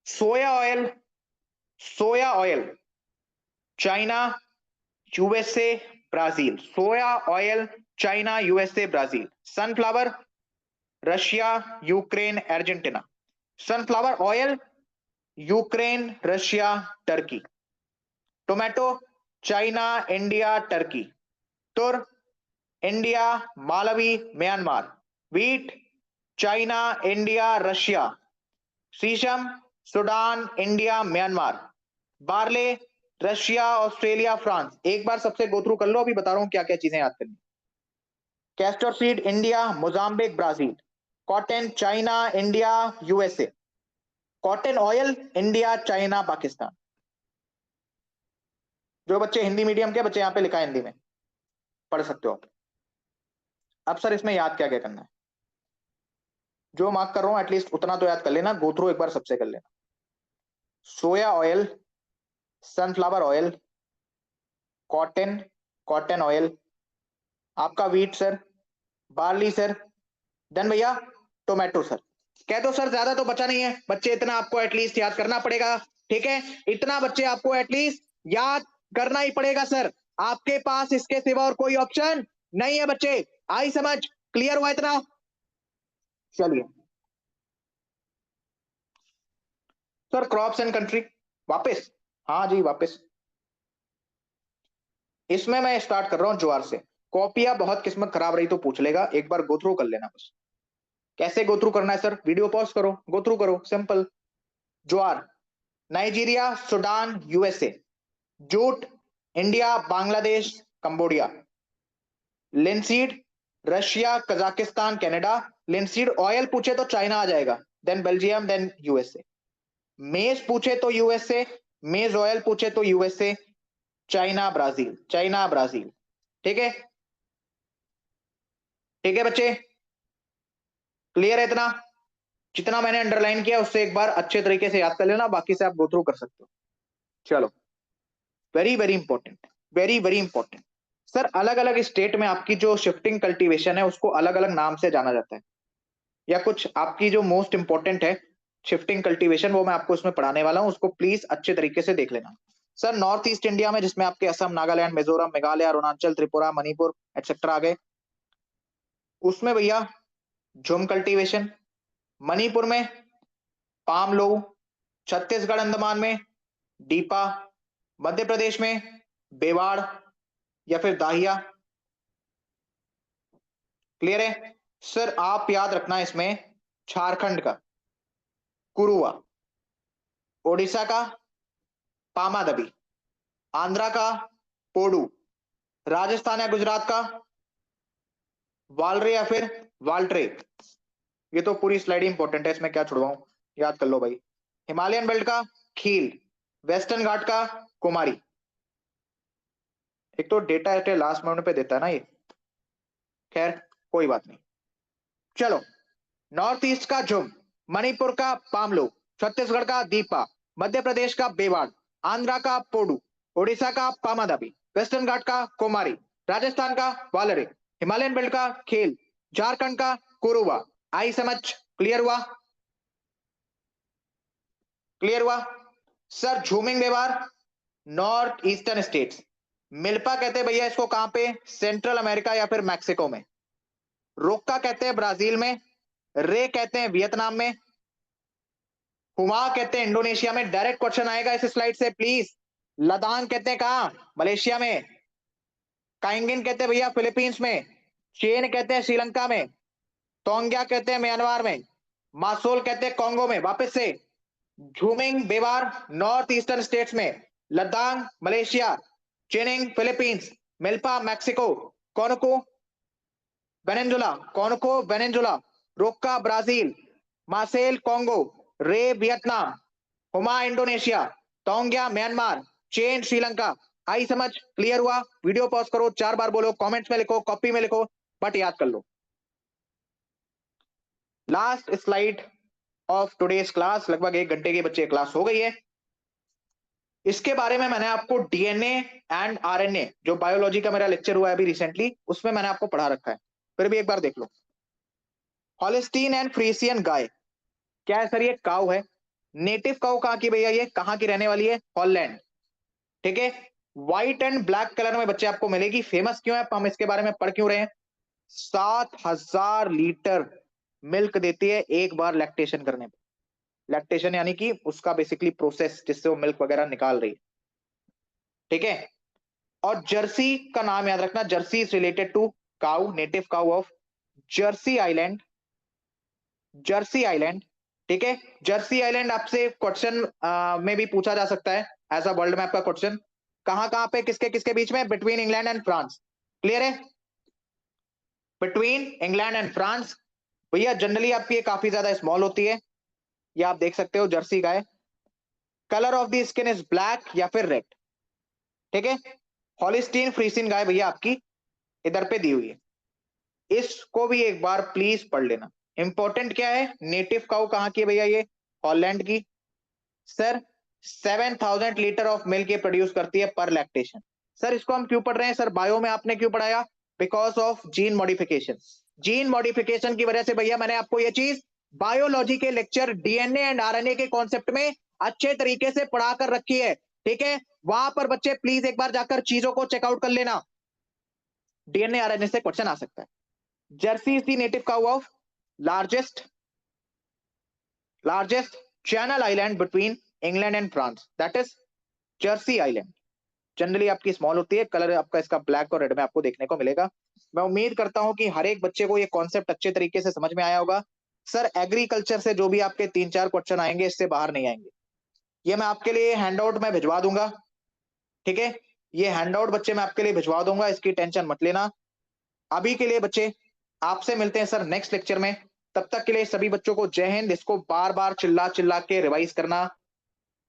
Soya oil, soya oil China, USA, Brazil. Soya oil China, USA, Brazil. Sunflower Russia, Ukraine, Argentina. Sunflower oil Ukraine, Russia, Turkey. Tomato China, India, Turkey. Tur India, Malawi, Myanmar. Wheat China, India, Russia. Sesame Sudan, India, Myanmar. Barley Russia, Australia, France. एक बार सबसे गो थ्रू कर लो, अभी बता रहा हूं क्या क्या चीजें याद करनी। Castor seed India, Mozambique, Brazil. Cotton China, India, USA. Cotton oil India, China, Pakistan. जो बच्चे हिंदी मीडियम के बच्चे, यहां पे लिखा है हिंदी में, पढ़ सकते हो आप। अब सर इसमें याद क्या क्या करना है, जो मार्क कर रहा हूं एटलीस्ट उतना तो याद कर लेना, गो थ्रू एक बार सबसे कर लेना। Soya oil, sunflower oil, cotton, cotton oil, आपका wheat sir, barley sir, then भैया टोमेटो सर। कह दो सर ज्यादा तो बचा नहीं है बच्चे, इतना आपको एटलीस्ट याद करना पड़ेगा। ठीक है, इतना बच्चे आपको एटलीस्ट याद करना ही पड़ेगा सर, आपके पास इसके सिवा और कोई ऑप्शन नहीं है बच्चे। आई समझ, क्लियर हुआ इतना? चलिए सर क्रॉप्स एंड कंट्री वापस, हाँ जी वापस। इसमें मैं स्टार्ट कर रहा हूं ज्वार से। कॉपियां बहुत किस्मत खराब रही तो पूछ लेगा, एक बार गो थ्रू कर लेना बस। कैसे गो थ्रू करना है सर, वीडियो पॉज करो, गो थ्रू करो, simple. Jowar Nigeria, Sudan, USA. Jute India, Bangladesh, Cambodia. Linseed Russia, Kazakhstan, Canada. Linseed oil पूछे तो चाइना आ जाएगा, देन बेल्जियम, देन यूएसए। मेज पूछे तो यूएसए, मेज ऑयल पूछे तो USA, China, Brazil, China, Brazil. ठीक है, ठीक है बच्चे, क्लियर है इतना? जितना मैंने अंडरलाइन किया उससे एक बार अच्छे तरीके से याद कर लेना, बाकी से आप गो थ्रू कर सकते हो। चलो very very important, very very important. Sir अलग अलग स्टेट में आपकी जो शिफ्टिंग कल्टीवेशन है उसको अलग अलग नाम से जाना जाता है, या कुछ आपकी जो मोस्ट इंपॉर्टेंट है शिफ्टिंग कल्टीवेशन वो मैं आपको इसमें पढ़ाने वाला हूं, उसको प्लीज अच्छे तरीके से देख लेना। सर नॉर्थ ईस्ट इंडिया में जिसमें आपके असम, नागालैंड, मिजोरम, मेघालय, अरुणाचल, त्रिपुरा, मणिपुर एक्सेट्रा आ गए, उसमें भैया झुम कल्टीवेशन। मणिपुर में पाम लो, छत्तीसगढ़ अंडमान में डीपा, मध्य प्रदेश में बेवाड़, या फिर दाहिया? क्लियर है सर? आप याद रखना इसमें झारखंड का कुरुआ, ओडिशा का पामादबी, आंध्रा का पोडू, राजस्थान या गुजरात का वालरे या फिर वाल्ट्रे। ये तो पूरी स्लाइड इंपॉर्टेंट है, इसमें क्या छुड़वाऊं, याद कर लो भाई। हिमालयन बेल्ट का खील, वेस्टर्न घाट का कुमारी। एक तो डेटा एट लास्ट मोमेंट पे देता है ना ये, खैर कोई बात नहीं। चलो, नॉर्थ ईस्ट का झुम, मणिपुर का पामलो, छत्तीसगढ़ का दीपा, मध्य प्रदेश का बेवाड़, आंध्रा का पोडू, ओडिशा का पामादाबी, वेस्टर्न घाट का कुमारी, राजस्थान का वालरे, हिमालयन बेल्ट का खेल, झारखंड का कुरुवा। आई समझ? क्लियर हुआ? क्लियर हुआ सर? झूमिंग व्यवहार नॉर्थ ईस्टर्न स्टेट्स। मिल्पा कहते हैं भैया इसको कहां पे? सेंट्रल अमेरिका या फिर मैक्सिको में। रोक्का कहते हैं ब्राजील में, रे कहते हैं वियतनाम में, हुमा कहते हैं इंडोनेशिया में। डायरेक्ट क्वेश्चन आएगा इस स्लाइड से प्लीज। लदान कहते हैं कहां? मलेशिया में। काइंगिन कहते हैं भैया फिलीपींस में। चेन कहते हैं श्रीलंका में। तोंग्या कहते हैं म्यांमार में। मासोल कहते हैं कांगो में। वापस से, झूमिंग बेवार नॉर्थ ईस्टर्न स्टेट्स में, लद्दाख मलेशिया, चेनिंग फिलीपींस, मिल्पा मैक्सिको, कोनोको वेनेजुला, कोनोको वेनेजुला, रोक्का ब्राजील, मासेल कांगो, रे वियतनाम, हुमा इंडोनेशिया, तोंग्या म्यांमार, चेन श्रीलंका। आई समझ? क्लियर हुआ? वीडियो पॉज करो, 4 बार बोलो, कमेंट्स में लिखो, कॉपी में लिखो, बट याद कर लो। Last slide of today's class, लगभग 1 घंटे की बच्चे क्लास हो गई है। इसके बारे में मैंने आपको डीएनए एंड आरएनए, जो बायोलॉजी का मेरा लेक्चर हुआ है अभी रिसेंटली, उसमें मैंने आपको पढ़ा रखा है, फिर भी एक बार देख लो। हॉलिस्टीन एंड फ्रीसियन गाय, क्या है सर? ये काऊ है। नेटिव काऊ कहां की भैया? ये कहां की रहने वाली है? हॉलैंड। ठीक है, व्हाइट एंड ब्लैक कलर में बच्चे आपको मिलेगी। फेमस क्यों है, हम इसके बारे में पढ़ क्यों रहे हैं? 7000 लीटर मिल्क देती है एक बार लैक्टेशन करने पे। लैक्टेशन यानी कि उसका बेसिकली प्रोसेस जिससे वो मिल्क वगैरह निकाल रही है। ठीक है, और जर्सी का नाम याद रखना, Jersey is related to cow, native cow of Jersey island. Jersey island, ठीक है। जर्सी आइलैंड आपसे क्वेश्चन में भी पूछा जा सकता है एज अ वर्ल्ड मैप का क्वेश्चन। कहां कहां पे, किसके किसके बीच में? Between England and France. Clear है? Between England and France. भैया जनरली आपकी ये काफी ज्यादा स्मॉल होती है, ये आप देख सकते हो Jersey guy. Colour of the skin is black या फिर रेड। ठीक है, हॉलिस्टीन फ्रीसियन गाय भैया आपकी इधर पे दी हुई है, इसको भी एक बार प्लीज पढ़ लेना। इंपॉर्टेंट क्या है? नेटिव काउ कहां की है भैया? ये हॉलैंड की। सर 7000 लीटर ऑफ मिल्क ये प्रोड्यूस करती है पर लैक्टेशन। सर इसको हम क्यों पढ़ रहे हैं? सर बायो में आपने क्यों पढ़ाया? Because of gene modification. Gene modification की वजह से भैया मैंने आपको ये चीज बायोलॉजी के लेक्चर डीएनए एंड आरएनए के कॉन्सेप्ट में अच्छे तरीके से पढ़ा कर रखी है। ठीक है, वहां पर बच्चे प्लीज एक बार जाकर चीजों को चेकआउट कर लेना, डीएनए आरएनए से क्वेश्चन आ सकता है। Jersey is the native cow of largest channel island between England and France, that is Jersey island. Generally आपकी स्मॉल होती है, कलर आपका इसका ब्लैक और रेड में आपको देखने को मिलेगा। मैं उम्मीद करता हूं कि हर एक बच्चे को ये कॉन्सेप्ट अच्छे तरीके से समझ में आया होगा। सर एग्रीकल्चर से जो भी आपके 3-4 क्वेश्चन आएंगे इससे बाहर नहीं आएंगे। ये मैं आपके लिए हैंडआउट में भिजवा दूंगा। ठीक है, ये हैंडआउट बच्चे मैं आपके लिए भिजवा दूंगा, इसकी टेंशन मत लेना। अभी के लिए बच्चे आपसे मिलते हैं सर नेक्स्ट लेक्चर में। तब तक के लिए सभी बच्चों को जय हिंद। इसको बार बार चिल्ला चिल्ला के रिवाइज करना,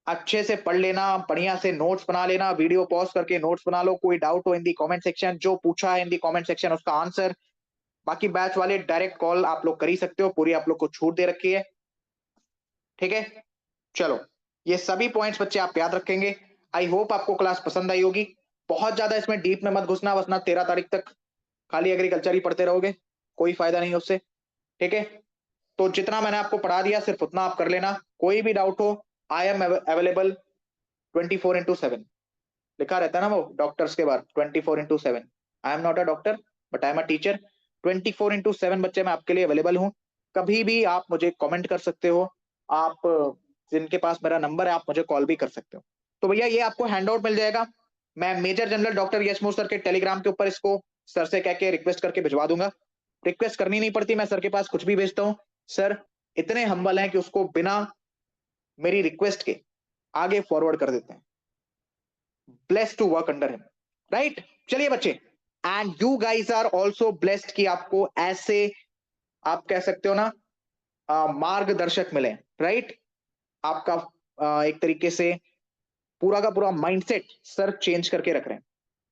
अच्छे से पढ़ लेना, बढ़िया से नोट्स बना लेना, वीडियो पॉज करके नोट्स बना लो। कोई डाउट हो इन दी कमेंट सेक्शन, जो पूछा है इन दी कमेंट सेक्शन उसका आंसर। बाकी बैच वाले डायरेक्ट कॉल आप लोग कर ही सकते हो, पूरी आप लोग को छूट दे रखी है। ठीक है, चलो ये सभी पॉइंट्स बच्चे आप याद रखेंगे। आई होप आपको क्लास पसंद आई होगी। बहुत ज्यादा इसमें डीप में मत घुसना, वरना 13 तारीख तक खाली एग्रीकल्चर ही पढ़ते रहोगे, कोई फायदा नहीं उससे। ठीक है, तो जितना मैंने आपको पढ़ा दिया सिर्फ उतना आप कर लेना। कोई भी डाउट हो, आई एम अवेलेबल 24/7। लिखा रहता है ना वो डॉक्टर्स के बाद 24/7। I am not a doctor but I am a teacher. 24/7 बच्चे मैं आपके लिए अवेलेबल हूँ। कभी भी आप मुझे कमेंट कर सकते हो, आप जिनके पास मेरा नंबर है आप मुझे कॉल भी कर सकते हो। तो भैया ये आपको हैंडआउट मिल जाएगा, मैं मेजर जनरल डॉक्टर यशमोह सर के टेलीग्राम के ऊपर इसको सर से कह के रिक्वेस्ट करके भिजवा दूंगा। रिक्वेस्ट करनी नहीं पड़ती, मैं सर के पास कुछ भी भेजता हूँ। सर इतने हम्बल हैं कि उसको बिना मेरी रिक्वेस्ट के आगे फॉरवर्ड कर देते हैं। Blessed to work under him, right? चलिए बच्चे, and you guys are also blessed कि आपको ऐसे आप कह सकते हो ना मार्गदर्शक मिले, राइट? आपका एक तरीके से पूरा का पूरा माइंडसेट सर चेंज करके रख रहे हैं।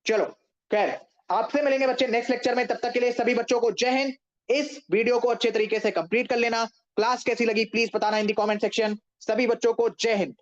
चलो खैर, आपसे मिलेंगे बच्चे नेक्स्ट लेक्चर में। तब तक के लिए सभी बच्चों को जय हिंद। इस वीडियो को अच्छे तरीके से कंप्लीट कर लेना। क्लास कैसी लगी प्लीज बताना इन दी कमेंट सेक्शन। सभी बच्चों को जय हिंद।